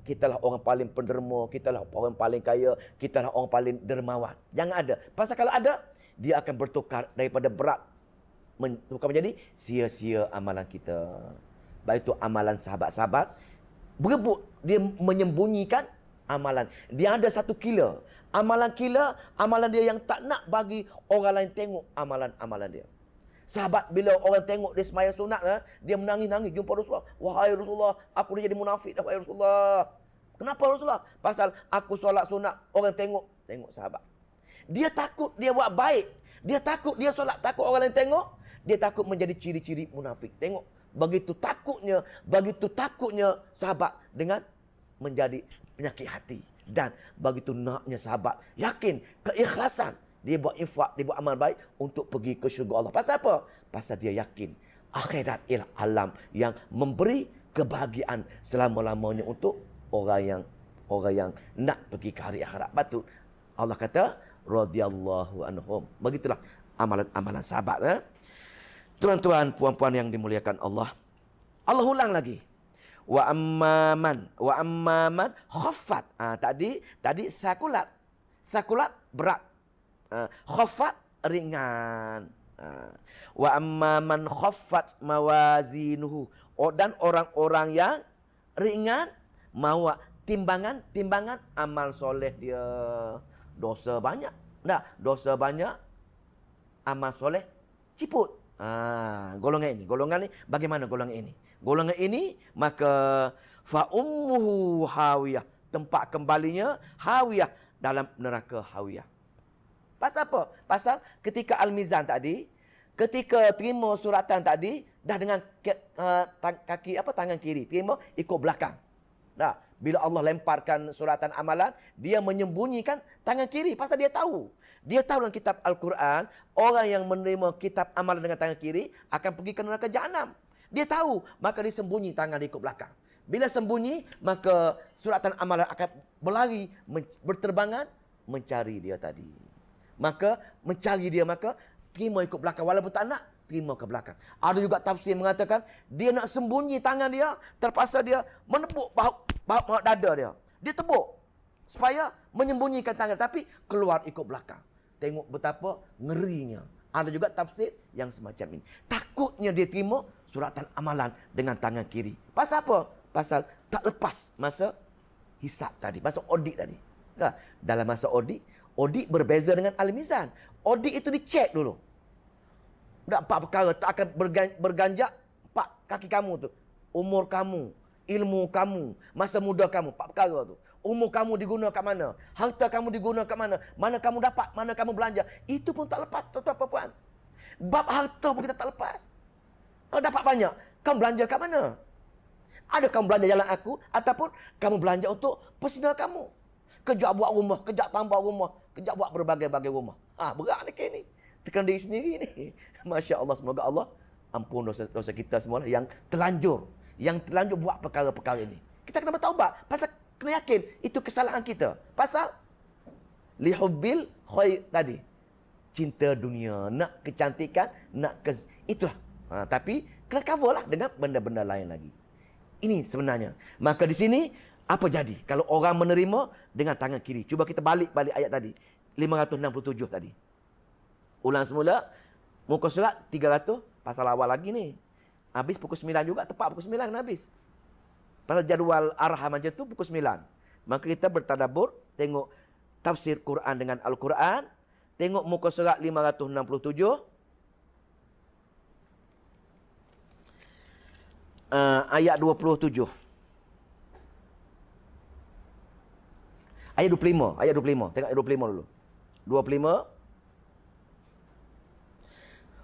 kitalah orang paling penderma, kitalah orang paling kaya, kitalah orang paling dermawan. Jangan ada. Pasal kalau ada, dia akan bertukar daripada berat, bertukar menjadi sia-sia amalan kita. Baik itu amalan sahabat-sahabat, berebut, dia menyembunyikan amalan. Dia ada satu killer. Amalan dia yang tak nak bagi orang lain tengok amalan-amalan dia. Sahabat bila orang tengok dia sembahyang sunat, dia menangis-nangis jumpa Rasulullah. Wahai Rasulullah, aku dah jadi munafik dah, wahai Rasulullah. Kenapa Rasulullah? Pasal aku solat sunat, orang tengok sahabat. Dia takut dia buat baik. Dia takut dia solat, takut orang lain tengok. Dia takut menjadi ciri-ciri munafik. Tengok, begitu takutnya sahabat dengan menjadi penyakit hati. Dan begitu naknya sahabat, yakin, keikhlasan, dia buat infak, dia buat amal baik untuk pergi ke syurga Allah. Pasal apa? Pasal dia yakin akhirat ialah alam yang memberi kebahagiaan selama-lamanya untuk orang yang nak pergi ke hari akhirat. Patut Allah kata radhiyallahu anhum. Begitulah amalan-amalan sahabat. Tuan-tuan, puan-puan yang dimuliakan Allah. Allah ulang lagi. Wa amman khaffat. Tadi sakulat berat. Khaffat ringan. Wa amman khaffat mawazinuhu. Dan orang-orang yang ringan timbangan amal soleh dia. Dosa banyak. Dosa banyak, amal soleh ciput. Golongan ni bagaimana golongan ini? Golongan ini maka fa ummuhu hawiyah, tempat kembalinya hawiyah, dalam neraka hawiyah. Pasal apa? Pasal ketika Al-Mizan tadi, ketika terima suratan tadi, dah dengan tangan kiri, terima ikut belakang. Bila Allah lemparkan suratan amalan, dia menyembunyikan tangan kiri pasal dia tahu. Dia tahu dalam kitab Al-Quran, orang yang menerima kitab amalan dengan tangan kiri akan pergi ke neraka Jahannam. Dia tahu, maka dia sembunyi tangan dia ikut belakang. Bila sembunyi, maka suratan amalan akan berlari, berterbangan mencari dia tadi. Maka mencari dia, maka terima ikut belakang. Walaupun tak nak, terima ke belakang. Ada juga tafsir mengatakan dia nak sembunyi tangan dia, terpaksa dia menepuk bahu dada dia. Dia tepuk supaya menyembunyikan tangan, tapi keluar ikut belakang. Tengok betapa ngerinya. Ada juga tafsir yang semacam ini. Takutnya dia terima suratan amalan dengan tangan kiri. Pasal apa? Pasal tak lepas masa hisap tadi, masa audit tadi. Nah, dalam masa audit berbeza dengan al-mizan. Audit itu dicek dulu. Tak 4 perkara tak akan berganjak 4 kaki kamu tu. Umur kamu, ilmu kamu, masa muda kamu, 4 perkara tu. Umur kamu diguna kat mana? Harta kamu diguna kat mana? Mana kamu dapat? Mana kamu belanja? Itu pun tak lepas, tuan-tuan puan-puan. Bab harta pun kita tak lepas. Kau dapat banyak, kamu belanja kat mana? Ada kamu belanja jalan aku, ataupun kamu belanja untuk personal kamu. Kejap buat rumah, kejap tambah rumah, kejap buat berbagai-bagai rumah. Berat ni. Tekan diri sendiri ni. Masya Allah, semoga Allah ampun dosa kita semua yang terlanjur buat perkara-perkara ini. Kita kena bertaubat. Pasal kena yakin itu kesalahan kita. Pasal lihubbil khair tadi. Cinta dunia, nak kecantikan, itulah. Tapi kena cover lah dengan benda-benda lain lagi. Ini sebenarnya. Maka di sini apa jadi kalau orang menerima dengan tangan kiri? Cuba kita balik ayat tadi. 567 tadi. Ulang semula. Muka surat 300. Pasal awal lagi ni. Habis pukul 9 juga. Tepat pukul 9 habis. Pasal jadual arah macam tu pukul 9. Maka kita bertadabbur. Tengok tafsir Quran dengan Al-Quran. Tengok muka surat 567. Ayat 27. Ayat 25. Tengok ayat 25 dulu. 25.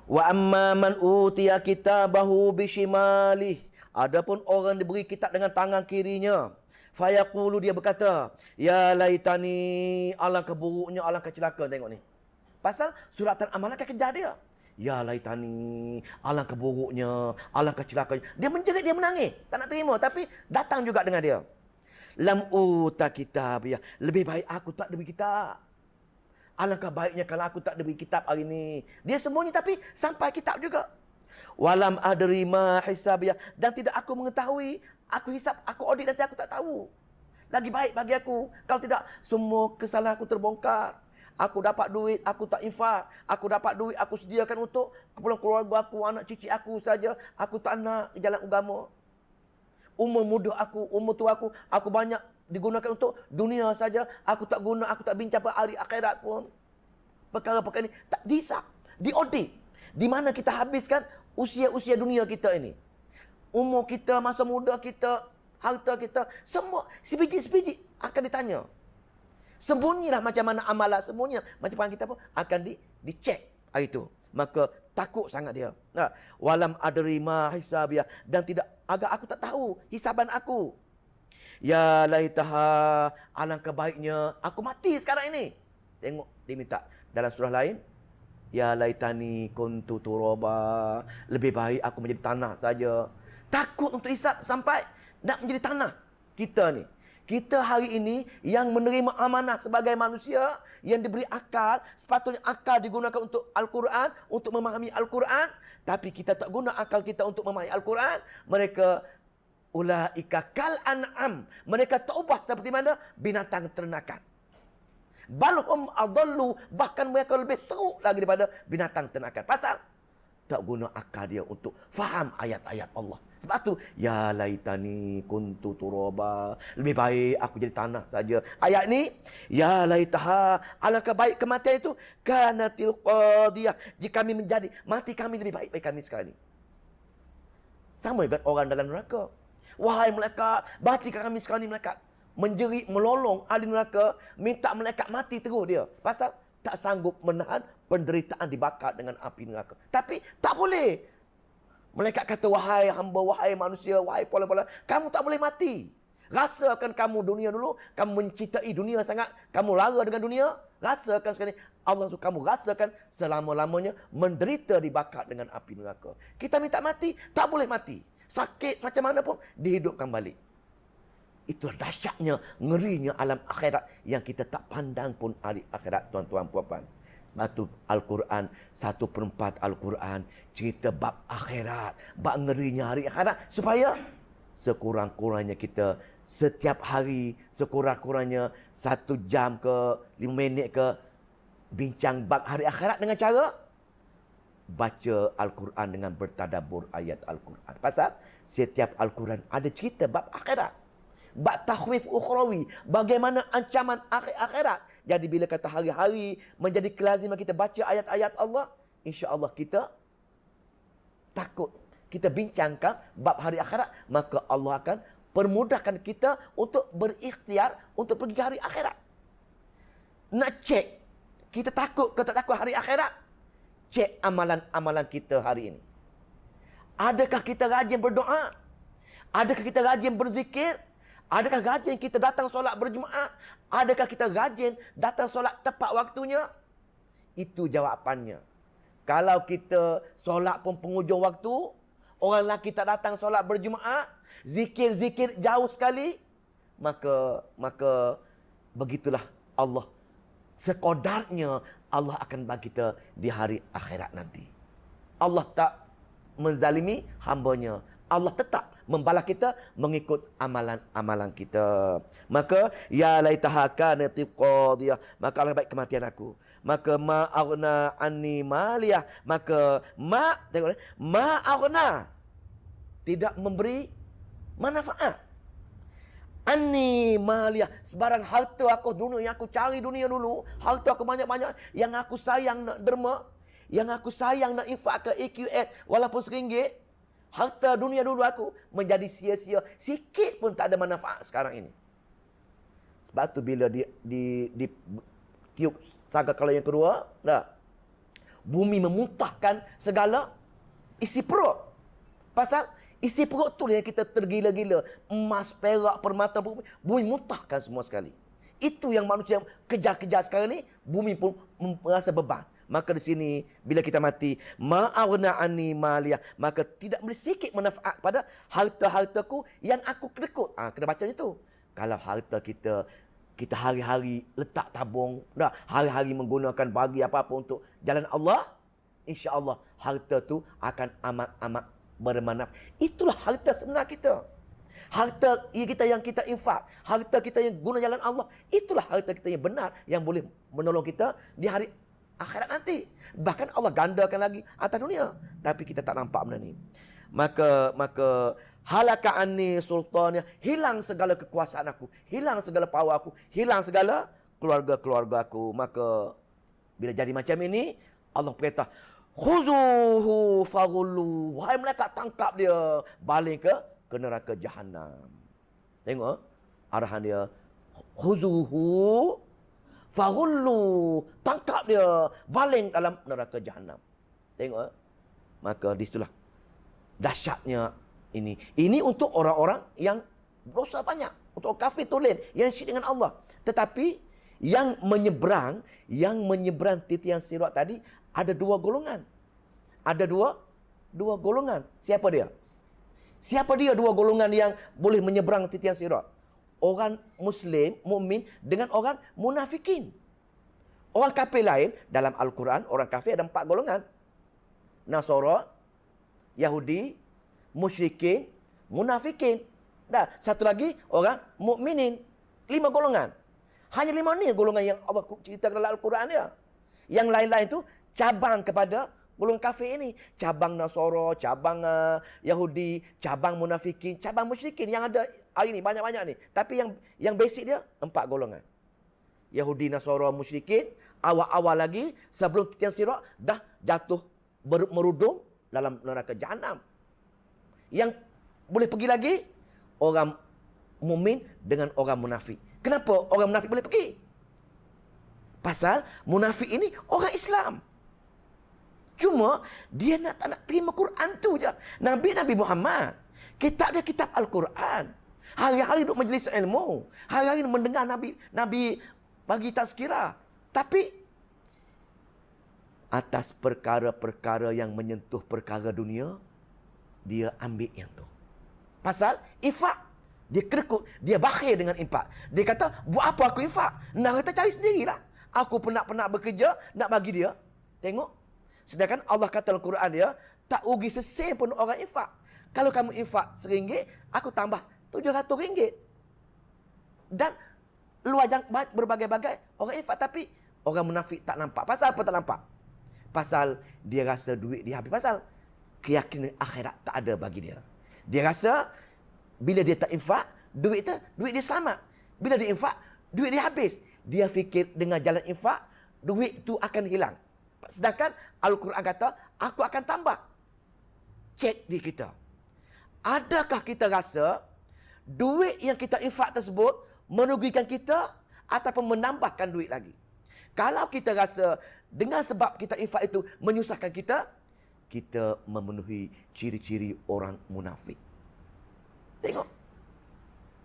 Wa amma man utiya kitabahu bishimalih. Adapun orang diberi kitab dengan tangan kirinya, fayaqulu, dia berkata, ya laitani, alangkah buruknya, alangkah celaka. Tengok ni. Pasal suratan amalan akan kejar dia. Ya laitani, alangkah buruknya, alangkah celakanya. Dia menjerit, dia menangis, tak nak terima, tapi datang juga dengan dia. Lam uta kitabiyah, lebih baik aku tak diberi kitab. Alangkah baiknya kalau aku tak diberi kitab hari ini. Dia sembunyi tapi sampai kitab juga. Walam adri ma hisabiyah, dan tidak aku mengetahui, aku hisap, aku audit nanti aku tak tahu. Lagi baik bagi aku kalau tidak semua kesalahan aku terbongkar. Aku dapat duit, aku tak infak. Aku dapat duit, aku sediakan untuk keperluan keluarga aku, anak cucu aku saja. Aku tak nak jalan agama. Umur muda aku, umur tua aku banyak digunakan untuk dunia saja. Aku tak guna, aku tak bincang pada hari akhirat pun. Perkara-perkara ini tak dihisap, diaudit. Di mana kita habiskan usia-usia dunia kita ini. Umur kita, masa muda kita, harta kita, semua sebiji-sebiji akan ditanya. Sembunyilah macam mana amalan, sembunyilah macam mana kita pun akan dicek hari itu. Maka takut sangat dia. Walam adri ma hisabiyah, dan tidak, agak aku tak tahu hisaban aku. Ya laitaha, alangkah baiknya aku mati sekarang ini. Tengok dia minta dalam surah lain. Ya laitani kuntu turaba, lebih baik aku menjadi tanah saja. Takut untuk hisab sampai nak menjadi tanah kita ni. Kita hari ini yang menerima amanah sebagai manusia, yang diberi akal, sepatutnya akal digunakan untuk Al-Quran, untuk memahami Al-Quran. Tapi kita tak guna akal kita untuk memahami Al-Quran. Mereka, ulaika kal an'am. Mereka taubah seperti mana? Binatang ternakan. Balhum adallu, bahkan mereka lebih teruk lagi daripada binatang ternakan. Pasal tak guna akal dia untuk faham ayat-ayat Allah. Sebab tu, ya laitani kuntu turaba, lebih baik aku jadi tanah saja. Ayat ni, ya laitaha, alangkah baik kematian itu, kanatil qadiyah, jika kami menjadi, mati kami lebih baik bagi kami sekali. Sama dengan orang dalam neraka. Wahai malaikat, matikan kami sekali malaikat. Menjerit, melolong ahli neraka, minta malaikat mati terus dia. Pasal tak sanggup menahan penderitaan dibakar dengan api neraka. Tapi tak boleh. Malaikat kata, wahai hamba, wahai manusia, wahai pola-pola, kamu tak boleh mati. Rasakan kamu dunia dulu, kamu mencintai dunia sangat, kamu lara dengan dunia, rasakan sekali. Allah tu kamu rasakan selama-lamanya menderita dibakar dengan api neraka. Kita minta mati, tak boleh mati. Sakit macam mana pun, dihidupkan balik. Itulah dahsyatnya, ngerinya alam akhirat yang kita tak pandang pun hari akhirat, tuan-tuan puan-puan. Batu Al-Quran, 1/4 Al-Quran cerita bab akhirat, bab ngerinya hari akhirat, supaya sekurang-kurangnya kita setiap hari, sekurang-kurangnya 1 jam ke 5 minit ke, bincang bab hari akhirat dengan cara baca Al-Quran dengan bertadabbur ayat Al-Quran. Pasal setiap Al-Quran ada cerita bab akhirat. Bab takhwif ukhrawi, bagaimana ancaman akhirat. Jadi bila kata hari-hari menjadi kelaziman kita baca ayat-ayat Allah, insya-Allah kita takut, kita bincangkan bab hari akhirat, maka Allah akan permudahkan kita untuk berikhtiar untuk pergi ke hari akhirat. Nak cek kita takut ke tak takut hari akhirat, cek amalan-amalan kita hari ini. Adakah kita rajin berdoa? Adakah kita rajin berzikir? Adakah rajin kita datang solat berjemaah? Adakah kita rajin datang solat tepat waktunya? Itu jawapannya. Kalau kita solat pun penghujung waktu, orang lelaki tak datang solat berjemaah, zikir-zikir jauh sekali, maka begitulah Allah. Sekodarnya Allah akan bagi kita di hari akhirat nanti. Allah tak menzalimi hambanya. Allah tetap membalas kita mengikut amalan-amalan kita. Maka ya laitaha kanat qadiyah, maka alangkah baik kematian aku. Maka ma aghna anni maliyah, maka tengok ma aghna, tidak memberi manfaat. Anni maliyah, sebarang harta aku dunia, yang aku cari dunia dulu, harta aku banyak-banyak, yang aku sayang nak derma, yang aku sayang nak infak ke EQS walaupun RM1, harta dunia dulu aku menjadi sia-sia. Sikit pun tak ada manfaat sekarang ini. Sebab tu bila di tiup sangkakala yang kedua, bumi memuntahkan segala isi perut. Pasal isi perut tu yang kita tergila-gila. Emas, perak, permata, bumi muntahkan semua sekali. Itu yang manusia yang kejar-kejar sekarang ni, bumi pun merasa beban. Maka di sini bila kita mati, ma'aghna anni maliyah, maka tidak boleh sikit manfaat pada harta-hartaku yang aku kedekut. Kena baca itu. Kalau harta kita hari-hari letak tabung, hari-hari menggunakan bagi apa-apa untuk jalan Allah, insya-Allah harta tu akan amat-amat bermanfaat. Itulah harta sebenar kita. Harta kita yang kita infak, harta kita yang guna jalan Allah, itulah harta kita yang benar, yang boleh menolong kita di hari akhirat nanti. Bahkan Allah gandakan lagi atas dunia, tapi kita tak nampak benda ni. Maka halaka anni sultannya, hilang segala kekuasaan aku, hilang segala power aku, hilang segala keluarga-keluarga aku. Maka bila jadi macam ini, Allah perintah, khuzuhu faghullu, wahai malaikat, tangkap dia, balik ke neraka Jahannam. Tengok arahan dia, khuzuhu faghullu, tangkap dia, baling dalam neraka Jahannam. Tengok. Maka disitulah dahsyatnya ini. Ini untuk orang-orang yang dosa banyak, untuk kafir tulen yang syirik dengan Allah. Tetapi yang menyeberang titian sirat tadi ada 2 golongan. Ada dua golongan. Siapa dia? Siapa dia 2 golongan yang boleh menyeberang titian sirat? Orang Muslim, mukmin dengan orang munafikin. Orang kafir lain, dalam Al-Quran, orang kafir ada 4 golongan. Nasara, Yahudi, musyrikin, munafikin. Satu lagi, orang mukminin. 5 golongan. Hanya 5 ni golongan yang Allah ceritakan dalam Al-Quran dia. Yang lain-lain tu cabang kepada golongan kafir ini. Cabang Nasara, cabang Yahudi, cabang munafikin, cabang musyrikin yang ada hari ni banyak-banyak ni. Tapi yang basic dia 4 golongan. Yahudi, Nasara, musyrikin, awal-awal lagi sebelum titian sirat dah jatuh merudum dalam neraka Jahannam. Yang boleh pergi lagi orang mukmin dengan orang munafik. Kenapa orang munafik boleh pergi? Pasal munafik ini orang Islam. Cuma dia tak nak terima Quran tu je. Nabi Muhammad, kitab dia kitab Al-Quran. Hari-hari duduk majlis ilmu, hari-hari mendengar Nabi bagi tazkirah. Tapi atas perkara-perkara yang menyentuh perkara dunia, dia ambil yang tu. Pasal infak Dia kerekut, dia bakhil dengan infak. Dia kata, buat apa aku infak? Nak kata cari sendirilah. Aku penat-penat bekerja, nak bagi dia. Tengok. Sedangkan Allah kata dalam Quran dia, tak rugi sesen pun orang infak. Kalau kamu infak RM1, aku tambah RM700. Dan luar berbagai-bagai orang infak. Tapi orang munafik tak nampak. Pasal apa tak nampak? Pasal dia rasa duit dia habis. Pasal keyakinan akhirat tak ada bagi dia. Dia rasa bila dia tak infak, duit dia selamat. Bila dia infak, duit dia habis. Dia fikir dengan jalan infak, duit tu akan hilang. Sedangkan Al-Quran kata, aku akan tambah. Cek diri kita. Adakah kita rasa duit yang kita infak tersebut merugikan kita ataupun menambahkan duit lagi? Kalau kita rasa dengan sebab kita infak itu menyusahkan kita, kita memenuhi ciri-ciri orang munafik. Tengok.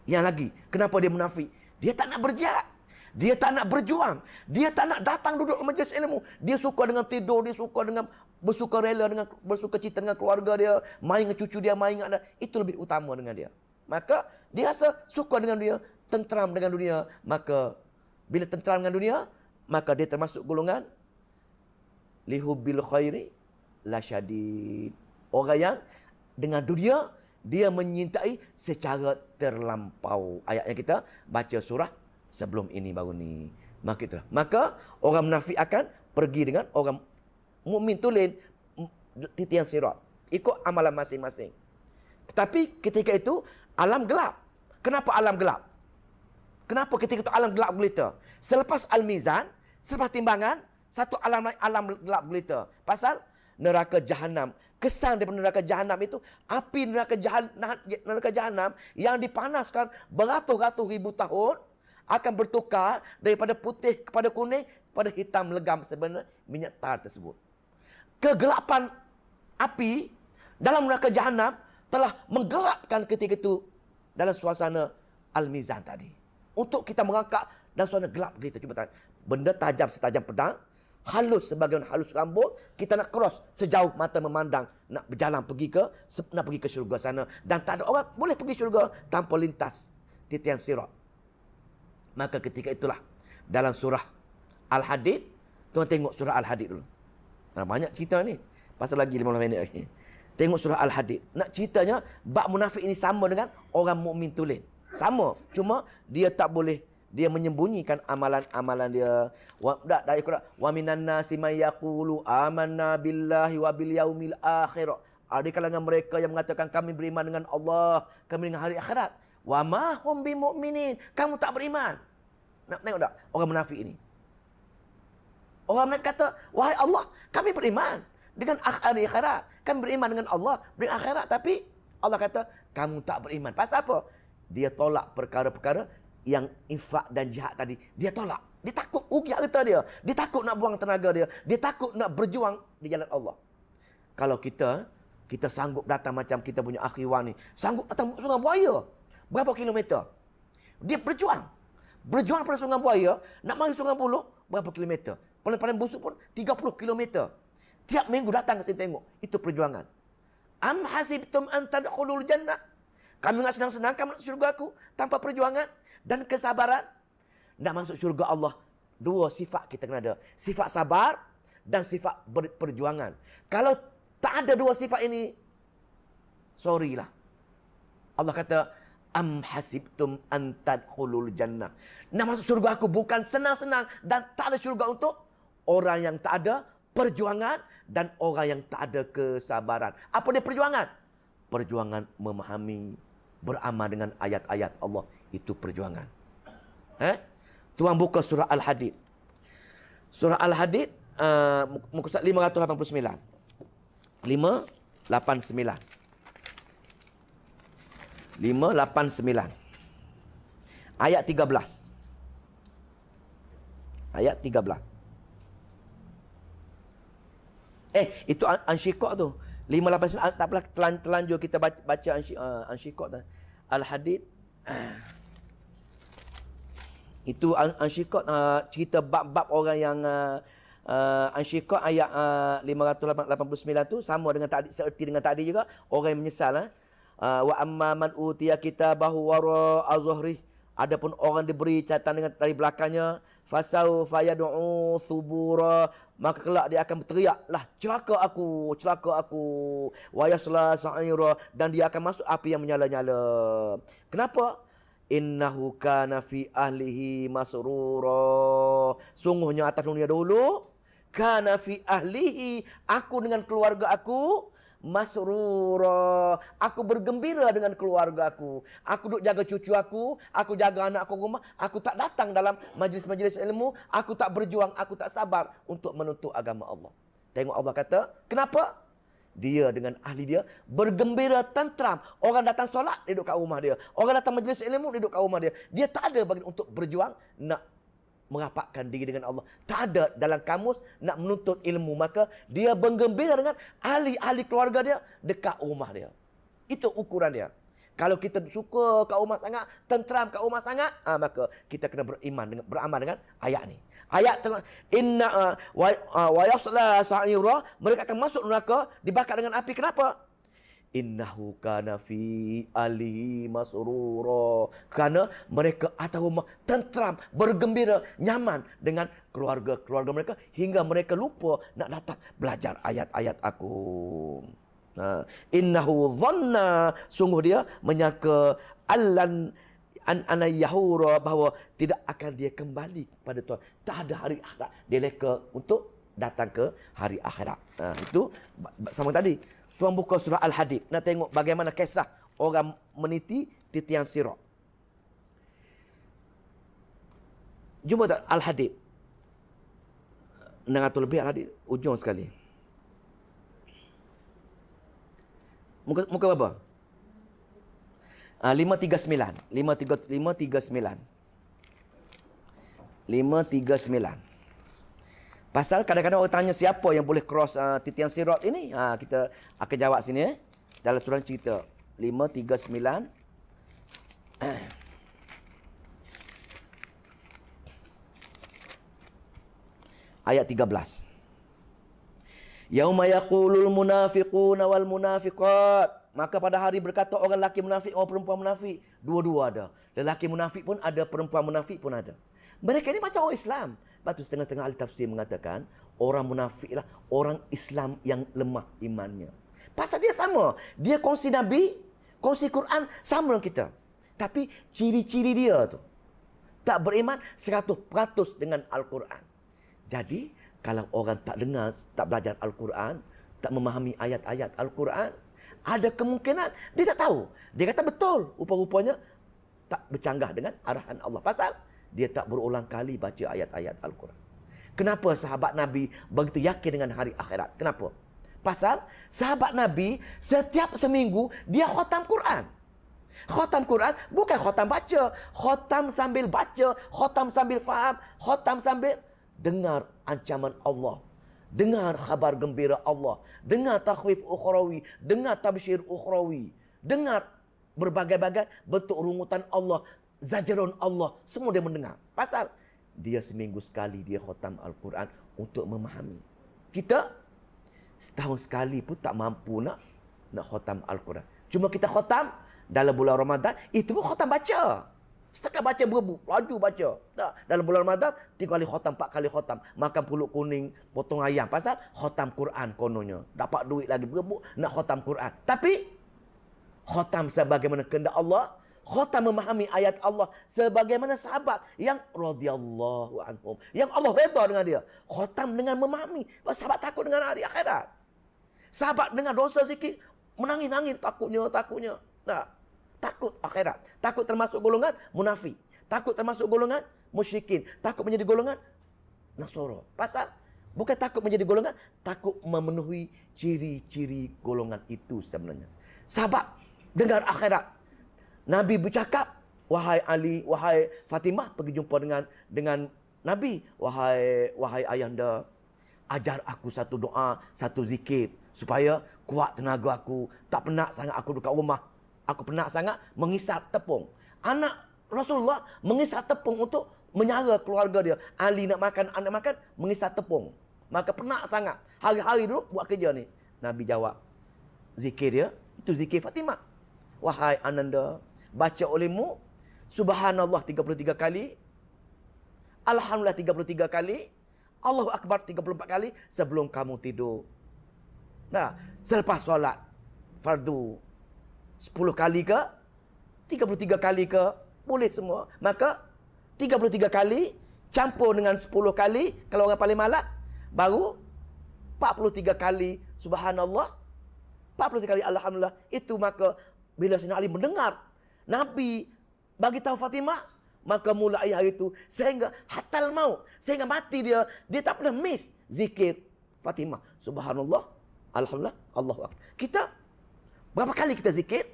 Yang lagi, kenapa dia munafik? Dia tak nak berjihad. Dia tak nak berjuang. Dia tak nak datang duduk di majlis ilmu. Dia suka dengan tidur, dia suka dengan bersukarela, dengan bersukacita dengan keluarga dia, main dengan cucu dia, main dengan dia. Itu lebih utama dengan dia. Maka dia rasa suka dengan dunia, tentram dengan dunia. Maka bila tentram dengan dunia, maka dia termasuk golongan lihubbil khairi lasyadid. Orang yang dengan dunia dia menyintai secara terlampau. Ayat yang kita baca surah sebelum ini baru ni. Maka orang munafik akan pergi dengan orang mukmin tulen titian sirat. Ikut amalan masing-masing. Tetapi ketika itu alam gelap. Kenapa alam gelap? Kenapa ketika itu alam gelap gulita? Selepas al-mizan, selepas timbangan, satu alam gelap gulita. Pasal neraka jahanam. Kesan daripada neraka jahanam itu, api neraka jahanam yang dipanaskan beratus-ratus ribu tahun akan bertukar daripada putih kepada kuning kepada hitam legam sebenarnya minyak tar tersebut. Kegelapan api dalam neraka jahanam telah menggelapkan ketika itu dalam suasana al-mizan tadi. Untuk kita merangkak dalam suasana gelap kita cuba tanya. Benda tajam setajam pedang, halus sebagaimana halus rambut, kita nak cross sejauh mata memandang, nak berjalan nak pergi ke syurga sana, dan tak ada orang boleh pergi syurga tanpa lintas titian sirat. Maka ketika itulah dalam surah Al-Hadid, tuan tengok surah Al-Hadid dulu. Banyak cerita ni, pasal lagi 15 minit lagi. Tengok surah Al-Hadid. Nak ceritanya bab munafik ini sama dengan orang mukmin tulen. Sama, cuma dia tak boleh, dia menyembunyikan amalan-amalan dia. Dari Quran, wa minan nasi may yaqulu amanna billahi wa bil yaumil akhir. Ada kalangan mereka yang mengatakan kami beriman dengan Allah, kami dengan hari akhirat. Wa ma hum bimumin. Kamu tak beriman. Nak tengok tak orang munafik ini? Orang munafik kata, wahai Allah, kami beriman dengan hari akhirat. Kami beriman dengan Allah, beriman akhirat, tapi Allah kata kamu tak beriman. Pasal apa? Dia tolak perkara-perkara yang infak dan jihad tadi. Dia tolak. Dia takut rugi harta dia. Dia takut nak buang tenaga dia. Dia takut nak berjuang di jalan Allah. Kalau kita sanggup datang macam kita punya akhi Wan ni. Sanggup datang Sungai Buaya. Berapa kilometer? Dia berjuang. Berjuang pada Sungai Buaya. Nak mari Sungai Buloh. Berapa kilometer? Paling-paling busuk pun 30 kilometer. Tiap minggu datang ke sini tengok. Itu perjuangan. Am hasibtum an tadkhulul jannah. Kamu nak senang-senang kamu nak syurga aku tanpa perjuangan dan kesabaran. Nak masuk syurga Allah, dua sifat kita kena ada. Sifat sabar dan sifat perjuangan. Kalau tak ada dua sifat ini, sorry lah. Allah kata, am hasibtum an tadkhulul jannah. Nak masuk syurga aku bukan senang-senang dan tak ada syurga untuk orang yang tak ada perjuangan dan orang yang tak ada kesabaran. Apa dia perjuangan? Perjuangan memahami, beramal dengan ayat-ayat Allah. Itu perjuangan. Tuan buka surah Al-Hadid. Surah Al-Hadid, muka surat 589. 589. 589. Ayat 13. Ayat 13. Itu Ansyiqaq tu. 589, tak apalah, telanjur kita baca Ansyiqaq tu. Al-Hadid. Itu Ansyiqaq, cerita bab-bab orang yang Ansyiqaq ayat 589 tu sama dengan tadi, seerti dengan tadi juga, orang yang menyesal. Wa amma man utiya kitabahu wara'a zuhrih. Adapun orang diberi catatan dengan dari belakangnya, fasaufa yad'u thubura, maka kelak dia akan berteriak, lah celaka aku, celaka aku. Wa yasla sa'ira, dan dia akan masuk api yang menyala-nyala. Kenapa? Innahu kana fi ahlihi masrura. Sungguhnya atas dunia dulu, kana fi ahlihi, aku dengan keluarga aku, masrura, aku bergembira dengan keluarga aku. Aku duduk jaga cucu aku jaga anak aku rumah. Aku tak datang dalam majlis-majlis ilmu, aku tak berjuang, aku tak sabar untuk menuntut agama Allah. Tengok Allah kata, kenapa? Dia dengan ahli dia bergembira tentram. Orang datang solat, dia duduk kat rumah dia. Orang datang majlis ilmu, dia duduk kat rumah dia. Dia tak ada bagi untuk berjuang nak merapatkan diri dengan Allah. Tak ada dalam kamus nak menuntut ilmu. Maka dia bergembira dengan ahli-ahli keluarga dia dekat rumah dia. Itu ukuran dia. Kalau kita suka kat rumah sangat, tenteram kat rumah sangat, maka kita kena beramal dengan ayat ni. Ayat inna wa yasla sa'ira, mereka akan masuk neraka dibakar dengan api. Kenapa? Innahu kana fi alihi masrura, kerana mereka atas rumah tentram, bergembira, nyaman dengan keluarga-keluarga mereka, hingga mereka lupa nak datang belajar ayat-ayat aku. Innahu dhanna, sungguh dia menyangka an yahura, bahawa tidak akan dia kembali kepada Tuhan. Tak ada hari akhirat. Dia leka untuk datang ke hari akhirat. Itu sama tadi. Tuan buka surah Al-Hadid. Nak tengok bagaimana kisah orang meniti titian sirat. Jumpa tak Al-Hadid? 600 lebih Al-Hadid. Ujung sekali. Muka berapa? 539. 539. Pasal kadang-kadang orang tanya siapa yang boleh cross titian sirat ini. Kita akan jawab sini dalam surah cerita 539 ayat 13. Yauma yaqulul munafiquna wal munafiqat, maka pada hari berkata orang lelaki munafik, orang perempuan munafik. Dua-dua ada. Lelaki munafik pun ada, perempuan munafik pun ada. Mereka ni macam orang Islam. Lepas tu setengah-setengah ahli tafsir mengatakan, orang munafik lah orang Islam yang lemah imannya. Pasal dia sama. Dia kongsi Nabi, kongsi Quran sama dengan kita. Tapi ciri-ciri dia tu tak beriman 100% dengan Al-Quran. Jadi, kalau orang tak dengar, tak belajar Al-Quran, tak memahami ayat-ayat Al-Quran, ada kemungkinan dia tak tahu. Dia kata betul, rupa-rupanya tak bercanggah dengan arahan Allah. Pasal dia tak berulang kali baca ayat-ayat Al-Quran. Kenapa sahabat Nabi begitu yakin dengan hari akhirat? Kenapa? Pasal sahabat Nabi setiap seminggu dia khatam Quran. Khatam Quran bukan khatam baca. Khatam sambil baca, khatam sambil faham, khatam sambil dengar ancaman Allah, dengar khabar gembira Allah, dengar takhwif ukhrawi, dengar tabsyir ukhrawi, dengar berbagai-bagai bentuk rungutan Allah, zajaron Allah, semua dia mendengar. Pasal dia seminggu sekali dia khatam Al-Quran untuk memahami. Kita setahun sekali pun tak mampu nak khatam Al-Quran. Cuma kita khatam dalam bulan Ramadan, itu pun khatam baca. Setakat baca berebut, laju baca. Tak, dalam bulan Ramadan 3 kali khatam, 4 kali khatam, makan pulut kuning, potong ayam. Pasal khatam Quran kononnya. Dapat duit lagi berebut nak khatam Quran. Tapi khatam sebagaimana kehendak Allah, khatam memahami ayat Allah sebagaimana sahabat yang radhiyallahu anhum, yang Allah redha dengan dia. Khatam dengan memahami. Sahabat takut dengan hari akhirat. Sahabat dengan dosa sikit menangis-nangis takutnya. Tak. Takut akhirat. Takut termasuk golongan munafik. Takut termasuk golongan musyrikin. Takut menjadi golongan Nasara. Pasal bukan takut menjadi golongan, takut memenuhi ciri-ciri golongan itu sebenarnya. Sahabat dengar akhirat. Nabi bercakap, wahai Ali, wahai Fatimah, pergi jumpa dengan Nabi. Wahai ayahanda, ajar aku satu doa, satu zikir, supaya kuat tenaga aku. Tak penat sangat aku dekat rumah. Aku penat sangat mengisap tepung. Anak Rasulullah mengisap tepung untuk menyara keluarga dia. Ali nak makan, anak makan, mengisap tepung. Maka penat sangat. Hari-hari dulu buat kerja ni. Nabi jawab, zikir dia, itu zikir Fatimah. Wahai Ananda, baca olehmu Subhanallah 33 kali, Alhamdulillah 33 kali, Allahu Akbar 34 kali sebelum kamu tidur. Nah, selepas solat fardu 10 kali ke 33 kali ke, boleh semua. Maka 33 kali campur dengan 10 kali kalau orang paling malas, baru 43 kali Subhanallah, 43 kali Alhamdulillah. Itu maka bila Sayyidina Ali mendengar Nabi bagi tahu Fatimah, maka mulai hari itu sehingga hatal maut, sehingga mati dia tak pernah miss zikir Fatimah. Subhanallah, Alhamdulillah, Allahu Akbar. Kita berapa kali kita zikir?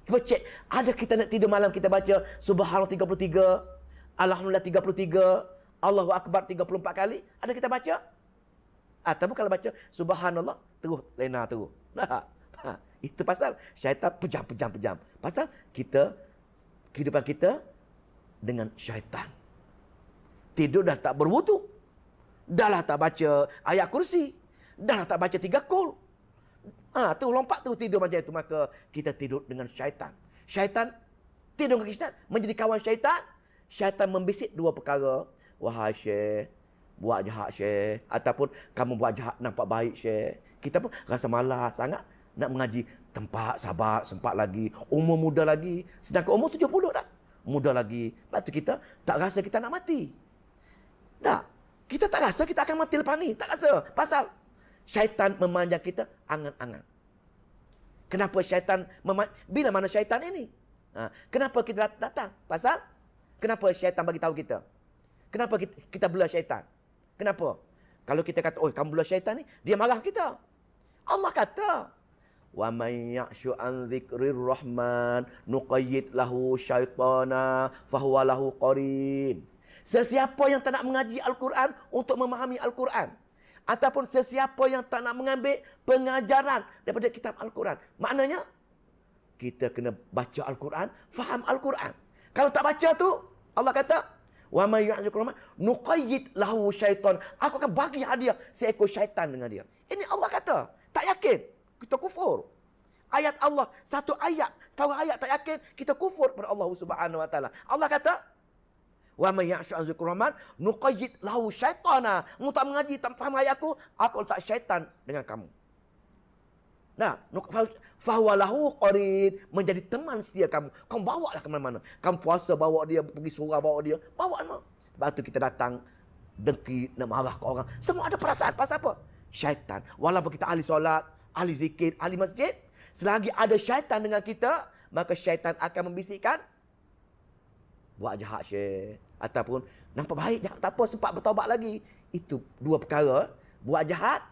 Cuba cek, ada kita nak tidur malam kita baca Subhanallah 33, Alhamdulillah 33, Allahu Akbar 34 kali, ada kita baca? Ataupun kalau baca Subhanallah terus lena terus. Itu pasal syaitan pejam. Pasal kita kehidupan kita dengan syaitan. Tidur dah tak berwudu, dah lah tak baca ayat kursi, dah lah tak baca 3 kul. Tu lompat tu tidur macam itu, maka kita tidur dengan syaitan. Syaitan tidur dengan syaitan, menjadi kawan syaitan. Syaitan membisik 2 perkara. Wahai Syekh, buat jahat Syekh, ataupun kamu buat jahat nampak baik Syekh. Kita pun rasa malas sangat nak mengaji. Tempat sabar, sempat lagi, umur muda lagi. Sedangkan umur 70 dah, muda lagi. Lepas tu kita tak rasa kita nak mati. Tak, kita tak rasa kita akan mati lepas ni. Tak rasa. Pasal syaitan memanjang kita angan-angan. Kenapa syaitan bila mana syaitan ini? Kenapa kita datang? Pasal kenapa syaitan bagi tahu kita? Kenapa kita bela syaitan? Kenapa? Kalau kita kata, "Oh, kamu bela syaitan ni," dia marah kita. Allah kata, "Wa may ya'shu an dzikrir rahman nuqayyid lahu syaitana fahuwa lahu qarin." Sesiapa yang tak nak mengaji Al-Quran untuk memahami Al-Quran, ataupun sesiapa yang tak nak mengambil pengajaran daripada kitab Al-Quran, maknanya kita kena baca Al-Quran, faham Al-Quran. Kalau tak baca tu, Allah kata, "Wa may ya'shu rahman nuqayyid lahu syaitan." Aku akan bagi hadiah seekor syaitan dengan dia. Ini Allah kata. Tak yakin, kita kufur. Ayat Allah, satu ayat, separuh ayat tak yakin, kita kufur pada Allah Subhanahu wa taala. Allah kata, "Wa may ya'shu an dzikrir rahman nuqayyid lahu syaitana." Mu tak mengaji, tak faham ayat aku letak syaitan dengan kamu. Nah, fahuwa lahu qarin, menjadi teman setia kamu. Kamu bawa lah ke mana-mana. Kamu puasa bawa dia, pergi surau bawa dia, bawa semua. Sebab tu kita datang dengki, nak marah ke orang. Semua ada perasaan. Pasal apa? Syaitan. Walaupun kita ahli solat, ahli zikir, ahli masjid, selagi ada syaitan dengan kita, maka syaitan akan membisikkan, buat jahat Syekh, ataupun nampak baik jahat, tak apa, sempat bertaubat lagi. Itu 2 perkara. Buat jahat,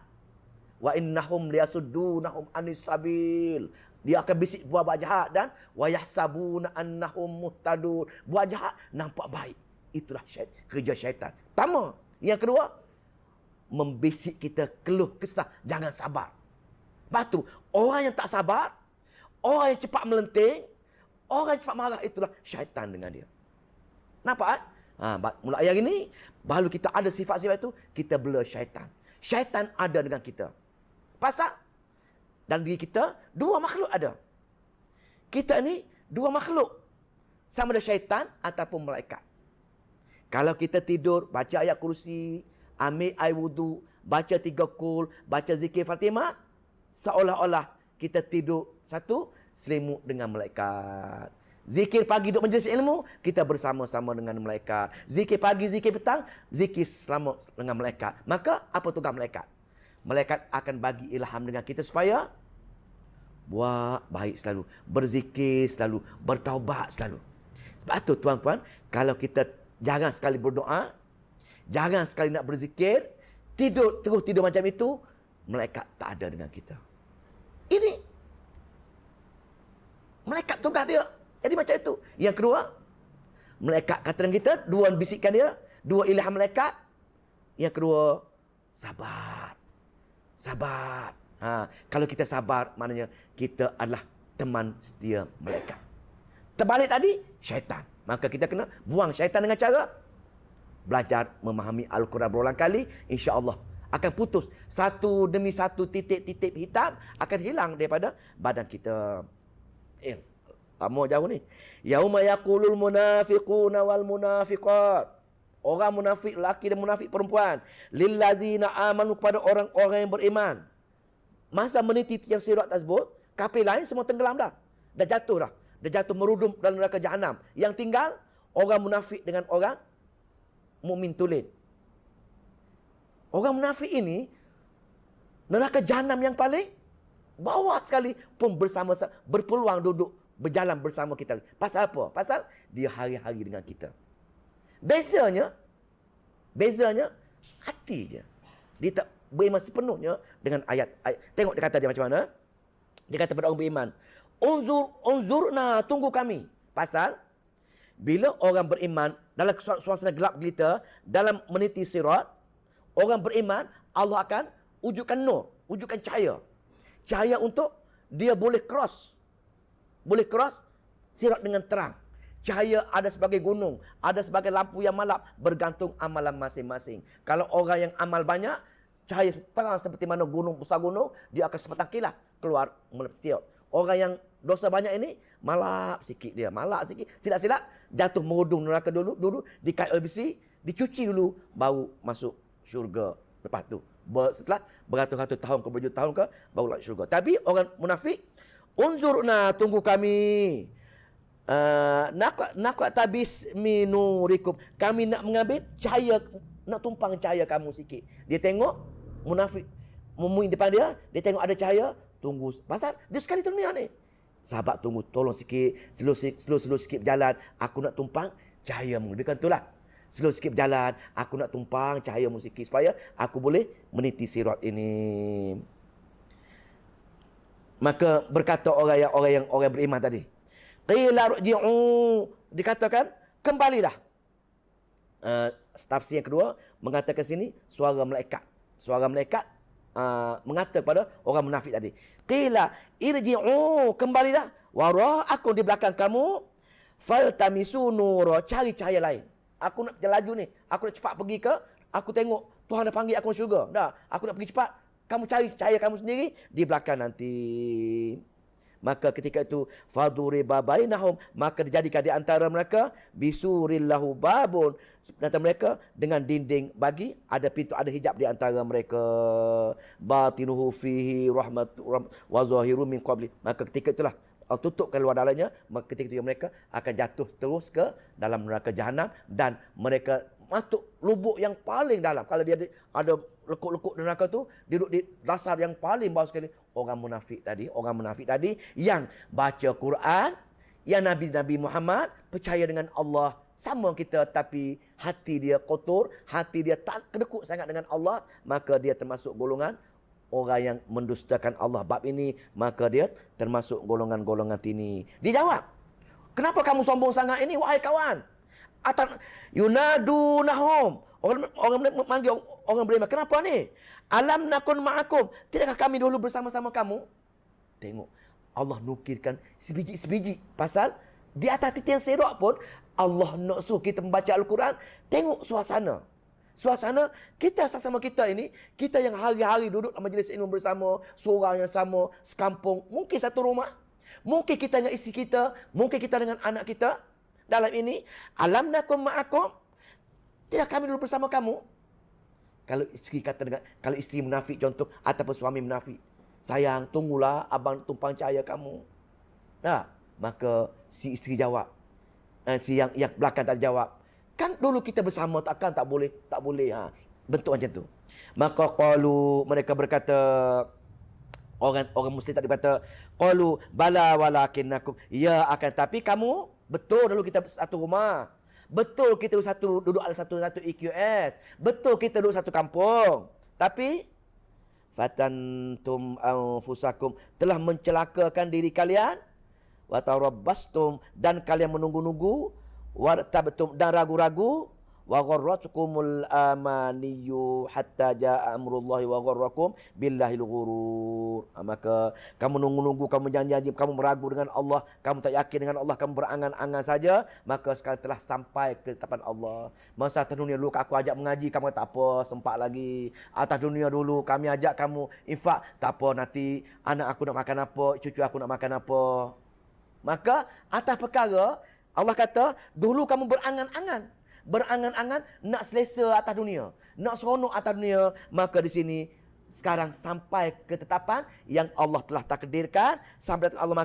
wa innahum liyasuddunahum anis sabil. Dia akan bisik buat jahat, dan wa yahsabuna annahum muhtadun. Buat jahat nampak baik. Itulah kerja syaitan. Pertama. Yang kedua, membisik kita keluh kesah, jangan sabar. Lepas tu, orang yang tak sabar, orang yang cepat melenting, orang yang cepat marah, itulah syaitan dengan dia. Nampak? Mulai hari ni, baru kita ada sifat-sifat itu, kita bela syaitan. Syaitan ada dengan kita. Pasal dalam diri kita, 2 makhluk ada. Kita ni 2 makhluk. Sama ada syaitan ataupun malaikat. Kalau kita tidur, baca ayat kursi, ambil air wudu, baca 3 kul, baca zikir Fatimah, seolah-olah kita tidur satu selimut dengan malaikat. Zikir pagi duduk majlis ilmu, kita bersama-sama dengan malaikat. Zikir pagi, zikir petang, zikir selama dengan malaikat. Maka apa tugas malaikat? Malaikat akan bagi ilham dengan kita supaya buat baik selalu, berzikir selalu, bertaubat selalu. Sebab tu tuan-tuan, kalau kita jarang sekali berdoa, jarang sekali nak berzikir, terus tidur macam itu, malaikat tak ada dengan kita. Ini malaikat tugas dia. Jadi macam itu. Yang kedua, malaikat kata dengan kita, 2 bisikkan dia, 2 ilham malaikat. Yang kedua, sabar. Sabar. Kalau kita sabar, maknanya kita adalah teman setia malaikat. Terbalik tadi, syaitan. Maka kita kena buang syaitan dengan cara belajar memahami Al-Quran berulang kali, insya-Allah akan putus satu demi satu titik-titik hitam akan hilang daripada badan kita. Mau jauh ni. Yauma yaqulul munafiquna wal munafiqat. Orang munafik lelaki dan munafik perempuan. Lillazina amanu, kepada orang-orang yang beriman. Masa meniti yang sirat tersebut, kafir lain semua tenggelam dah. Dah jatuh dah. Dah jatuh merudum dalam neraka jahanam. Yang tinggal orang munafik dengan orang mukmin tulen. Orang munafik ini neraka jahanam yang paling bawah sekali pun bersama, berpeluang duduk berjalan bersama kita. Pasal apa? Pasal dia hari-hari dengan kita. Bezanya hati je. Dia tak beriman sepenuhnya dengan ayat. Tengok dia kata dia macam mana. Dia kata pada orang beriman, unzurna, tunggu kami. Pasal bila orang beriman dalam suasana gelap gelita, dalam meniti sirat, orang beriman, Allah akan wujudkan nur, wujudkan cahaya. Cahaya untuk dia boleh cross sirat dengan terang. Cahaya ada sebagai gunung, ada sebagai lampu yang malap, bergantung amalan masing-masing. Kalau orang yang amal banyak, cahaya terang seperti mana gunung, besar gunung, dia akan sepatang kilas keluar melalui sirat. Orang yang dosa banyak ini, malap sikit dia, silap-silap, jatuh merudum neraka dulu, dikait oleh besi, dicuci dulu, baru masuk syurga. Lepas tu, setelah beratus-ratus tahun ke berjuta tahun ke, baru masuk syurga. Tapi orang munafik, unzurna, tunggu kami. Nak tabis minurikum, kami nak mengambil cahaya, nak tumpang cahaya kamu sikit. Dia tengok munafik mumuin depan dia tengok ada cahaya, tunggu. Pasal dia sekali dunia ni. Sahabat tunggu, tolong sikit, slow sikit berjalan, aku nak tumpang cahayamu. Dia kan itulah. Slow sikit berjalan, aku nak tumpang cahayamu sikit supaya aku boleh meniti sirat ini. Maka berkata orang yang beriman tadi, qila rji'u, dikatakan kembalilah. Tafsir yang kedua mengatakan sini suara malaikat. Suara malaikat mengata kepada orang munafik tadi. Qila irji'u, kembalilah. Wara'akum, di belakang kamu. Faltamisu nura, cari cahaya lain. Aku nak laju ni. Aku nak cepat pergi ke. Aku tengok Tuhan dah panggil aku ke syurga. Dah, aku nak pergi cepat. Kamu cari cahaya kamu sendiri di belakang nanti. Maka ketika itu faduriba bainahum, maka dijadikan di antara mereka bisurillahu babun, antara mereka dengan dinding bagi, ada pintu, ada hijab di antara mereka, batinuhu fihi rahmatu wa zahiru min qabli. Maka ketika itulah Allah tutupkan luar dalamnya, maka ketika itu mereka akan jatuh terus ke dalam neraka jahanam, dan mereka masuk lubuk yang paling dalam. Kalau dia ada lekuk-lekuk neraka tu, duduk di dasar yang paling bawah sekali. Orang munafik tadi yang baca Quran, yang Nabi Muhammad, percaya dengan Allah sama kita, tapi hati dia kotor, hati dia tak kedekut sangat dengan Allah, maka dia termasuk golongan orang yang mendustakan Allah. Bab ini, maka dia termasuk golongan-golongan ini. Dia jawab, kenapa kamu sombong sangat ini, wahai kawan? Yunadunahum, orang memanggil orang beriman, kenapa ni? Alam nakun ma'akum, tidakkah kami dulu bersama-sama kamu? Tengok, Allah nukirkan sebiji-sebiji. Pasal di atas titian sirat pun Allah nak suruh kita membaca Al-Quran. Tengok suasana kita sama kita ini, kita yang hari-hari duduk dalam majlis ilmu bersama, seorang yang sama, sekampung, mungkin satu rumah, mungkin kita dengan isteri kita, mungkin kita dengan anak kita. Dalam ini, alam nakum ma'akum, tidak kami dulu bersama kamu. Kalau isteri kata dengan, kalau isteri munafik contoh, ataupun suami munafik, sayang, tunggulah abang tumpang cahaya kamu. Nah, maka si isteri jawab, si yang belakang tak jawab, kan dulu kita bersama, takkan tak boleh. Bentuk macam tu. Maka qalu, mereka berkata, orang muslim tadi berkata, qalu bala walakinnakum, ya akan tapi kamu, betul dulu kita satu rumah, betul kita duduk dalam satu EQS, betul kita duduk satu kampung, tapi fatantum anfusakum, telah mencelakakan diri kalian, wa tarabbastum, dan kalian menunggu-nunggu, wartabtum, dan ragu-ragu, wa gharratkumul amaniyu hatta jaa amrullahi wa gharrakum billahil ghurur. Maka kamu nunggu-nunggu, kamu janji-janji, kamu meragu dengan Allah, kamu tak yakin dengan Allah, kamu berangan-angan saja, maka sekarang telah sampai ke ketetapan Allah. Masa atas dunia dulu aku ajak mengaji, kamu tak apa, sempat lagi. Atas dunia dulu kami ajak kamu infak, tak apa, nanti anak aku nak makan apa, cucu aku nak makan apa. Maka atas perkara Allah kata, dulu kamu berangan-angan. Berangan-angan nak selesa atas dunia, nak seronok atas dunia. Maka di sini sekarang sampai ketetapan yang Allah telah takdirkan, sampai Allah,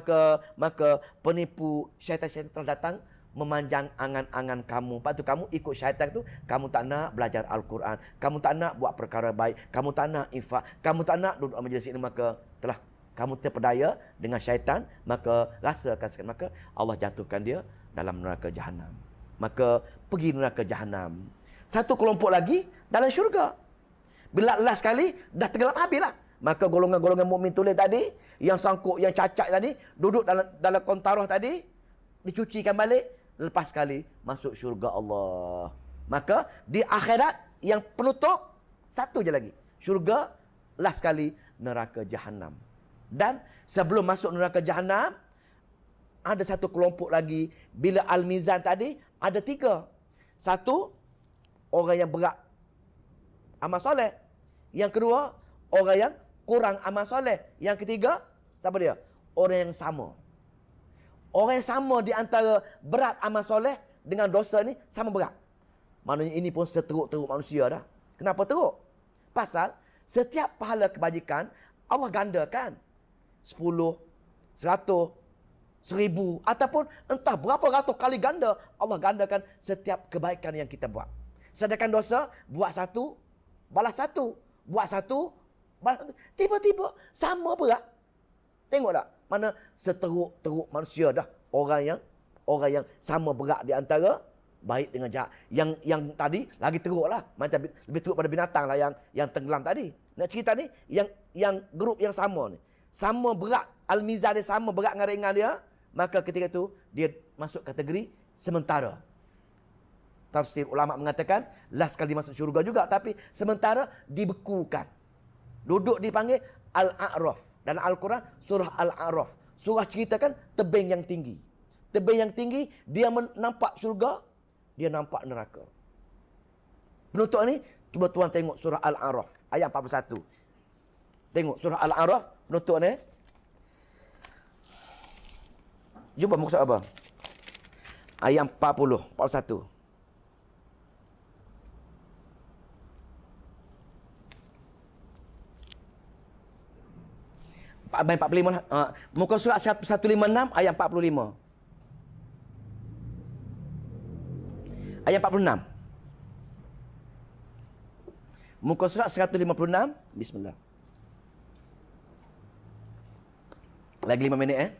maka penipu syaitan-syaitan telah datang memanjang angan-angan kamu. Lepas tu kamu ikut syaitan tu, kamu tak nak belajar Al-Quran, kamu tak nak buat perkara baik, kamu tak nak infak, kamu tak nak duduk majlis ini, maka telah kamu terpedaya dengan syaitan, maka rasakan sekali, maka Allah jatuhkan dia dalam neraka jahanam. Maka pergi neraka jahanam. Satu kelompok lagi dalam syurga. Bila last sekali dah tenggelam habislah. Maka golongan-golongan mukmin tulen tadi, yang sangkut, yang cacat tadi, duduk dalam kontarah tadi, dicucikan balik, lepas sekali masuk syurga Allah. Maka di akhirat yang penutup satu je lagi, syurga, last sekali neraka jahanam. Dan sebelum masuk neraka jahanam, ada satu kelompok lagi. Bila Al-Mizan tadi, ada 3. Satu, orang yang berat amal soleh. Yang kedua, orang yang kurang amal soleh. Yang ketiga, siapa dia? Orang yang sama. Orang yang sama di antara berat amal soleh dengan dosa ni sama berat. Maknanya ini pun seteruk-teruk manusia dah. Kenapa teruk? Pasal setiap pahala kebajikan Allah gandakan. 10, 100, 1000 ataupun entah berapa ratus kali ganda Allah gandakan setiap kebaikan yang kita buat. Sedangkan dosa, buat satu, balas satu. Buat satu, balas satu. Tiba-tiba sama berat. Tengok tak? Mana seteruk-teruk manusia dah. Orang yang sama berat di antara baik dengan jahat. Yang tadi lagi teruk lah. Macam lebih teruk pada binatang lah yang tenggelam tadi. Nak cerita ni, yang grup yang sama ni. Sama berat. Al-Mizan dia sama berat dengan ringan dia. Maka ketika itu, dia masuk kategori sementara. Tafsir ulama mengatakan, last kali masuk syurga juga. Tapi sementara dibekukan. Duduk dipanggil Al-A'raf. Dalam Al-Quran, surah Al-A'raf. Surah ceritakan tebing yang tinggi. Tebing yang tinggi, dia nampak syurga, dia nampak neraka. Penutup ni, cuba tuan tengok surah Al-A'raf. Ayat 41. Tengok surah Al-A'raf, penutup ni. Jumpa maksud apa? Ayat 40, 41. Ayat 45 lah. Muka surat 156 ayat 45. Ayat 46. Muka surat 156. Bismillah. Lagi 5 minit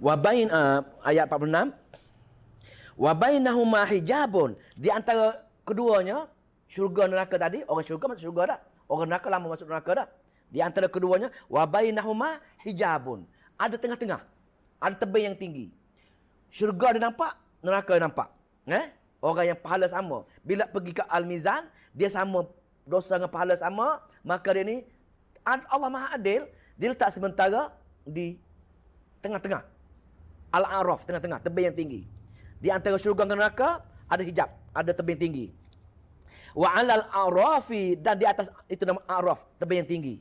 Wabain ayat 46. Wa bainahuma hijabun, di antara keduanya syurga neraka tadi, orang syurga masuk syurga dah, orang neraka lama masuk neraka dah. Di antara keduanya wa bainahuma hijabun, ada tengah-tengah, ada tebing yang tinggi. Syurga dia nampak, neraka dia nampak. Orang yang pahala sama, bila pergi ke Al-Mizan, dia sama dosa dengan pahala sama, maka dia ni Allah Maha Adil, dia letak sementara di tengah-tengah. Al-A'raf, tengah-tengah, tebing yang tinggi. Di antara syurga dan neraka ada hijab, ada tebing tinggi. Wa 'alal a'rafi, dan di atas itu nama A'raf, tebing yang tinggi.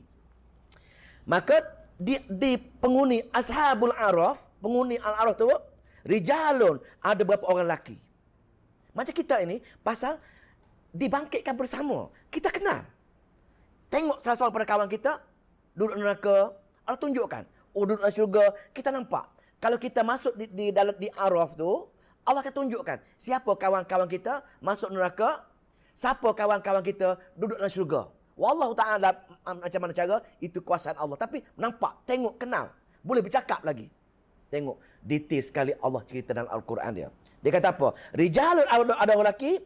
Maka di penghuni ashabul A'raf, penghuni Al-A'raf tu rijalun, ada berapa orang lelaki. Macam kita ini pasal dibangkitkan bersama. Kita kenal. Tengok salah seorang pada kawan kita duduk neraka, Allah tunjukkan. Oh, duduk dalam syurga, kita nampak. Kalau kita masuk di dalam di A'raf tu, Allah akan tunjukkan siapa kawan-kawan kita masuk neraka, siapa kawan-kawan kita duduk dalam syurga. Wallahu ta'ala macam mana cara, itu kuasaan Allah. Tapi nampak, tengok, kenal. Boleh bercakap lagi. Tengok, detail sekali Allah cerita dalam Al-Quran dia. Dia kata apa? Rijalun, ada orang lelaki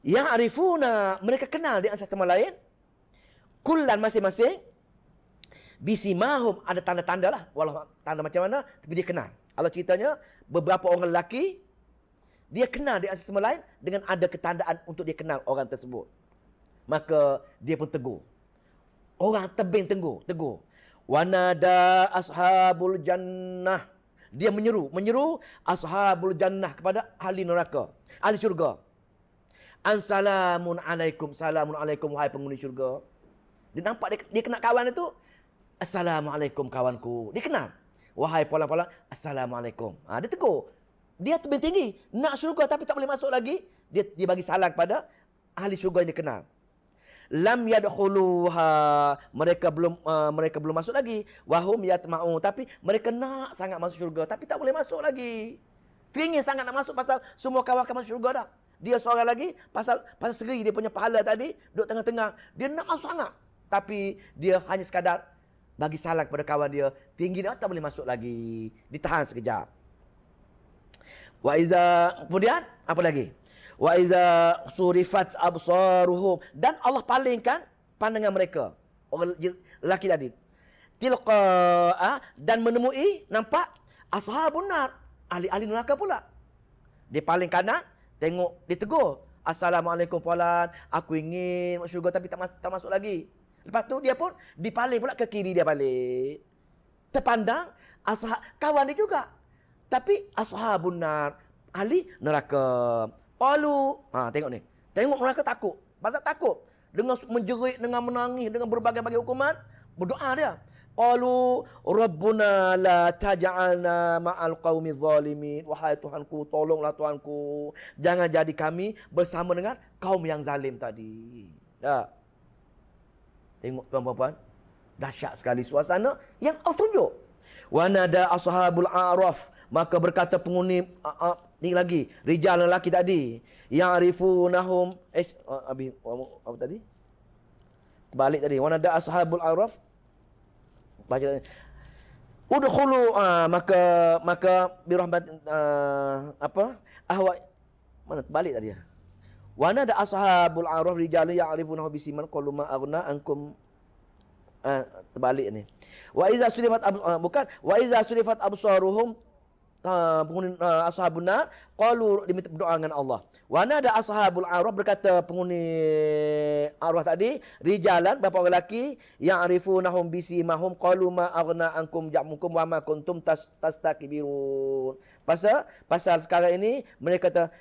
yang arifuna, mereka kenal di antara sama lain. Kullan masing-masing. Bisimahum, ada tanda-tanda lah. Walau tanda macam mana, tapi dia kenal. Allah ceritanya, beberapa orang lelaki, dia kenal di antara sama lain dengan ada ketandaan untuk dia kenal orang tersebut. Maka dia pun tegur. Orang tebing tegur. Wanada ashabul jannah. Dia menyeru ashabul jannah kepada ahli neraka, ahli syurga. Ansalamun alaikum, salamun alaikum wahai penghuni syurga. Dia nampak dia kena kawan itu. Assalamualaikum kawanku. Dia kenal. Wahai polang-polang, assalamualaikum. Dia tegur. Dia lebih tinggi, nak syurga tapi tak boleh masuk lagi. Dia bagi salam kepada ahli syurga yang dia kenal. Lam yadkhuluha, mereka belum masuk lagi. Wahum yatma'un, tapi mereka nak sangat masuk syurga tapi tak boleh masuk lagi. Teringin sangat nak masuk pasal semua kawan-kawan masuk syurga dah. Dia seorang lagi pasal segi dia punya pahala tadi duduk tengah-tengah. Dia nak masuk sangat tapi dia hanya sekadar bagi salam kepada kawan dia. Tinggi dah tak boleh masuk lagi. Ditahan sekejap. Wa iza, kemudian apa lagi? Wa iza surifat absaruhum, dan Allah palingkan pandangan mereka. Orang lelaki tadi. Tilqa, dan menemui nampak ashabun nar, ahli-ahli neraka pula. Dia paling kanan, tengok, dia tegur. Assalamualaikum fulan, aku ingin masuk syurga tapi tak masuk lagi. Lepas tu dia pun dipaling pula ke kiri, dia balik. Terpandang kawan dia juga. Tapi ashabun nar, ahli neraka. Qalu, tengok ni. Tengok neraka takut. Pasal takut. Dengan menjerit, dengan menangis, dengan berbagai-bagai hukuman, berdoa dia. Qalu rabbuna la taj'alna ma'al qaumi zalimin. Wahai Tuhanku, tolonglah Tuhanku, jangan jadi kami bersama dengan kaum yang zalim tadi. Tengok tuan-puan, dahsyat sekali suasana yang Allah tunjuk. Wa nada ashabul a'raf, maka berkata penghuni ni lagi, rijal lelaki tadi, ya'rifunahum apa tadi? Balik tadi. Wa nada ashabul a'raf, baca udkhulu, maka birahmat ahwa, mana balik tadi ya. Wa nada ashabul a'raf rijal ya'rifunahu bisiman qalu ma aghna ankum, terbalik ni. Wa iza surifat wa iza surifat absaruhum, penghuni ashabun nar qalu, diminta berdoa dengan Allah. Wa nada ashabul arwah, berkata penghuni arwah tadi, rijalan, bapa orang lelaki, ya'rifunahum bisimahum qalu ma aghna ankum ja'mukum wa ma kuntum tastakbirun. Pasal sekarang ini mereka kata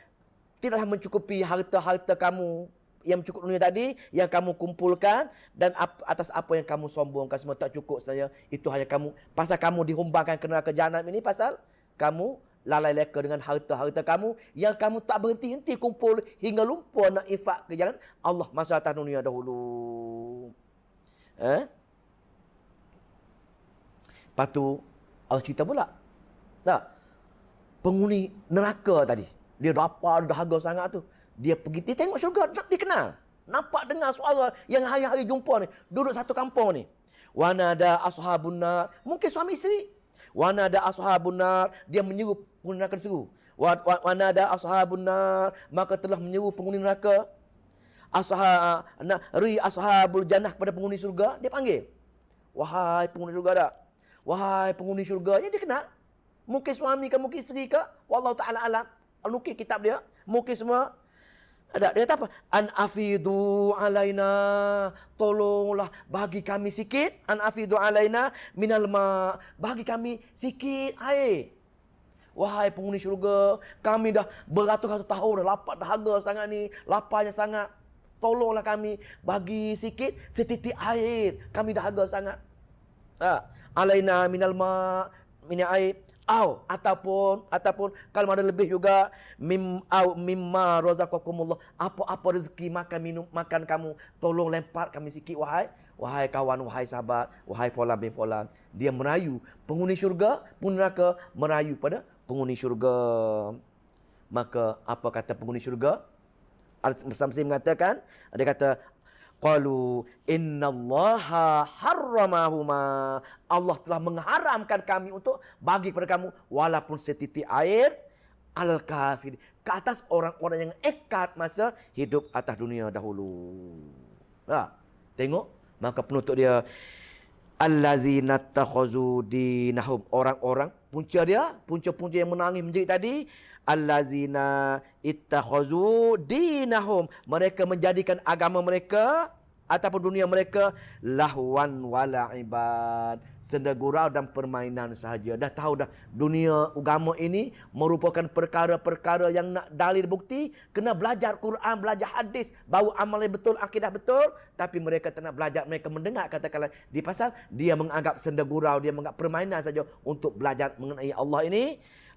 tidaklah mencukupi harta-harta kamu yang mencukup dunia tadi yang kamu kumpulkan, dan atas apa yang kamu sombongkan semua tak cukup sebenarnya. Itu hanya kamu, pasal kamu dihumbarkan ke neraka jahanam ini, pasal kamu lalai leka dengan harta-harta kamu yang kamu tak berhenti-henti kumpul hingga lumpur nak infak ke jalan Allah masa atas dunia dahulu. Lepas tu Allah cerita pula. Penghuni neraka tadi, dia dahaga sangat tu. Dia pergi, dia tengok syurga, dia kenal. Nampak dengar suara yang hari-hari jumpa ni, duduk satu kampung ni. Wa nada ashabun nar, mungkin suami isteri. Wa nada ashabun nar, dia menyeru penghuni neraka, diseru. Wa nada ashabun nar, maka telah menyeru penghuni neraka. Ashabul jannah, kepada penghuni syurga, dia panggil. Wahai penghuni syurga dak. Wahai penghuni syurga, yang dia kenal. Mungkin suami ke, mungkin isteri ke, wallahu taala alam. Mungkin kitab dia, mungkin semua. Ada, dia kata apa? An afidu alaina, tolonglah bagi kami sikit. An afidu alaina minal ma, bagi kami sikit air. Wahai penghuni syurga, kami dah beratus-ratus tahun dah lapar dahaga sangat ni, laparnya sangat. Tolonglah kami bagi sikit setitik air, kami dahaga sangat. Alaina minal ma, minal air. Ataupun kalau ada lebih juga, mimma razaqakumullah, apa rezeki makan minum makan kamu, tolong lempar kami sikit wahai kawan, wahai sahabat, wahai fulan bin fulan. Dia merayu penghuni syurga, penghuni neraka merayu pada penghuni syurga. Maka apa kata penghuni syurga? Al-Samsi mengatakan, dia kata qalu innallaha harramahuma, Allah telah mengharamkan kami untuk bagi kepada kamu walaupun setitik air, al kafir, ke atas orang-orang yang ekad masa hidup atas dunia dahulu. Tengok, maka penutup dia allazina takhazu dinahum, orang-orang punca yang menangis menjerit tadi, allazina ittakhazu dinahum, mereka menjadikan agama mereka ataupun dunia mereka lahwan wala'iban, senda gurau dan permainan sahaja. Dah tahu dah dunia agama ini merupakan perkara-perkara yang nak dalil bukti, kena belajar Quran, belajar hadis, baru amal yang betul, akidah betul, tapi mereka tak nak belajar, mereka mendengar katakanlah di pasal dia menganggap senda gurau, dia menganggap permainan saja untuk belajar mengenai Allah ini,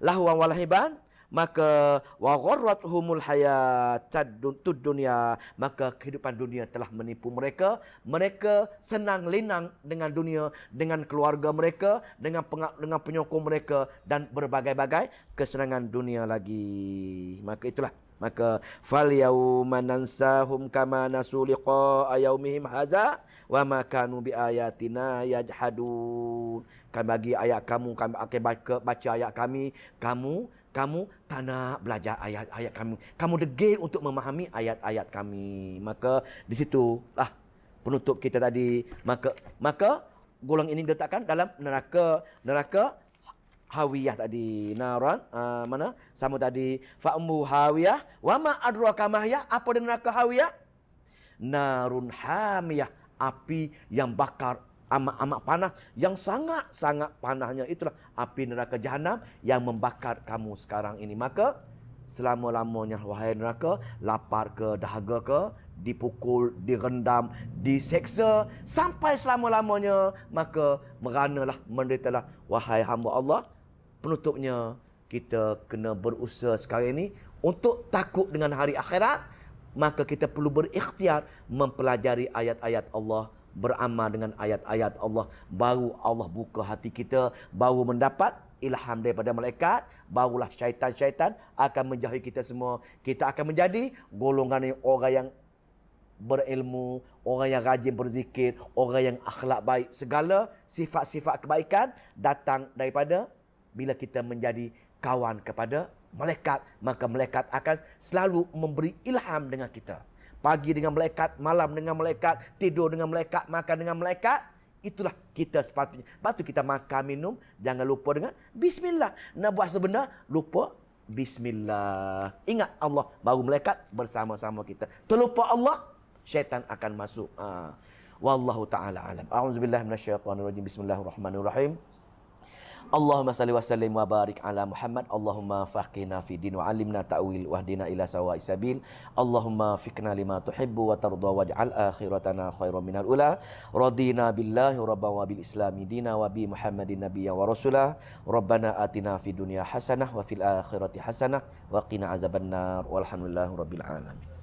lahwan wala'iban. Maka wa gharratuhumul hayatad dunya, maka kehidupan dunia telah menipu mereka. Mereka senang lenang dengan dunia, dengan keluarga mereka, dengan penyokong mereka dan berbagai-bagai kesenangan dunia lagi. Maka itulah, maka fal yauma nansahum kama nasu liqa yaumihim hadza wa ma kanu bi ayatina yajhadun. Kami bagi ayat kamu, kami akan baca ayat kami, kamu tak nak belajar ayat-ayat kami. Kamu degil untuk memahami ayat-ayat kami. Maka di situ penutup kita tadi. Maka golongan ini diletakkan dalam neraka hawiyah tadi. Naran mana? Sama tadi fa'mu hawiyah wa ma adraka ma hiya. Apa dia neraka hawiyah? Narun hamiyah, api yang bakar amat panas, yang sangat panasnya. Itulah api neraka jahanam yang membakar kamu sekarang ini. Maka selama-lamanya wahai neraka, lapar ke, dahaga ke, dipukul, direndam, diseksa sampai selama-lamanya, maka meranalah, menderitalah wahai hamba Allah. Penutupnya kita kena berusaha sekarang ini untuk takut dengan hari akhirat. Maka kita perlu berikhtiar mempelajari ayat-ayat Allah, beramal dengan ayat-ayat Allah. Baru Allah buka hati kita, baru mendapat ilham daripada malaikat, barulah syaitan-syaitan akan menjauhi kita semua. Kita akan menjadi golongan orang yang berilmu, orang yang rajin berzikir, orang yang akhlak baik. Segala sifat-sifat kebaikan datang daripada bila kita menjadi kawan kepada malaikat. Maka malaikat akan selalu memberi ilham dengan kita. Pagi dengan malaikat, malam dengan malaikat, tidur dengan malaikat, makan dengan malaikat. Itulah kita sepatutnya. Lepas tu kita makan, minum, jangan lupa dengan bismillah. Nak buat satu benda, lupa bismillah. Ingat Allah, baru malaikat bersama-sama kita. Terlupa Allah, syaitan akan masuk. Wallahu ta'ala alam. A'udzubillahi minasyaitanirrajim. Bismillahirrahmanirrahim. Allahumma salli wa sallim wa barik ala Muhammad. Allahumma faqihna fi din wa alimna ta'wil wahdina ila sawa'is sabil. Allahumma fiqna lima tuhibbu wa tarda waj'al akhiratana khairan minal ula. Radina billahi rabban wa bil islami dina wa bi Muhammadin nabiyya wa rasulah. Rabbana atina fi dunya hasanah wa fil akhirati hasanah wa qina azabannar. Walhamdulillahi rabbil alamin.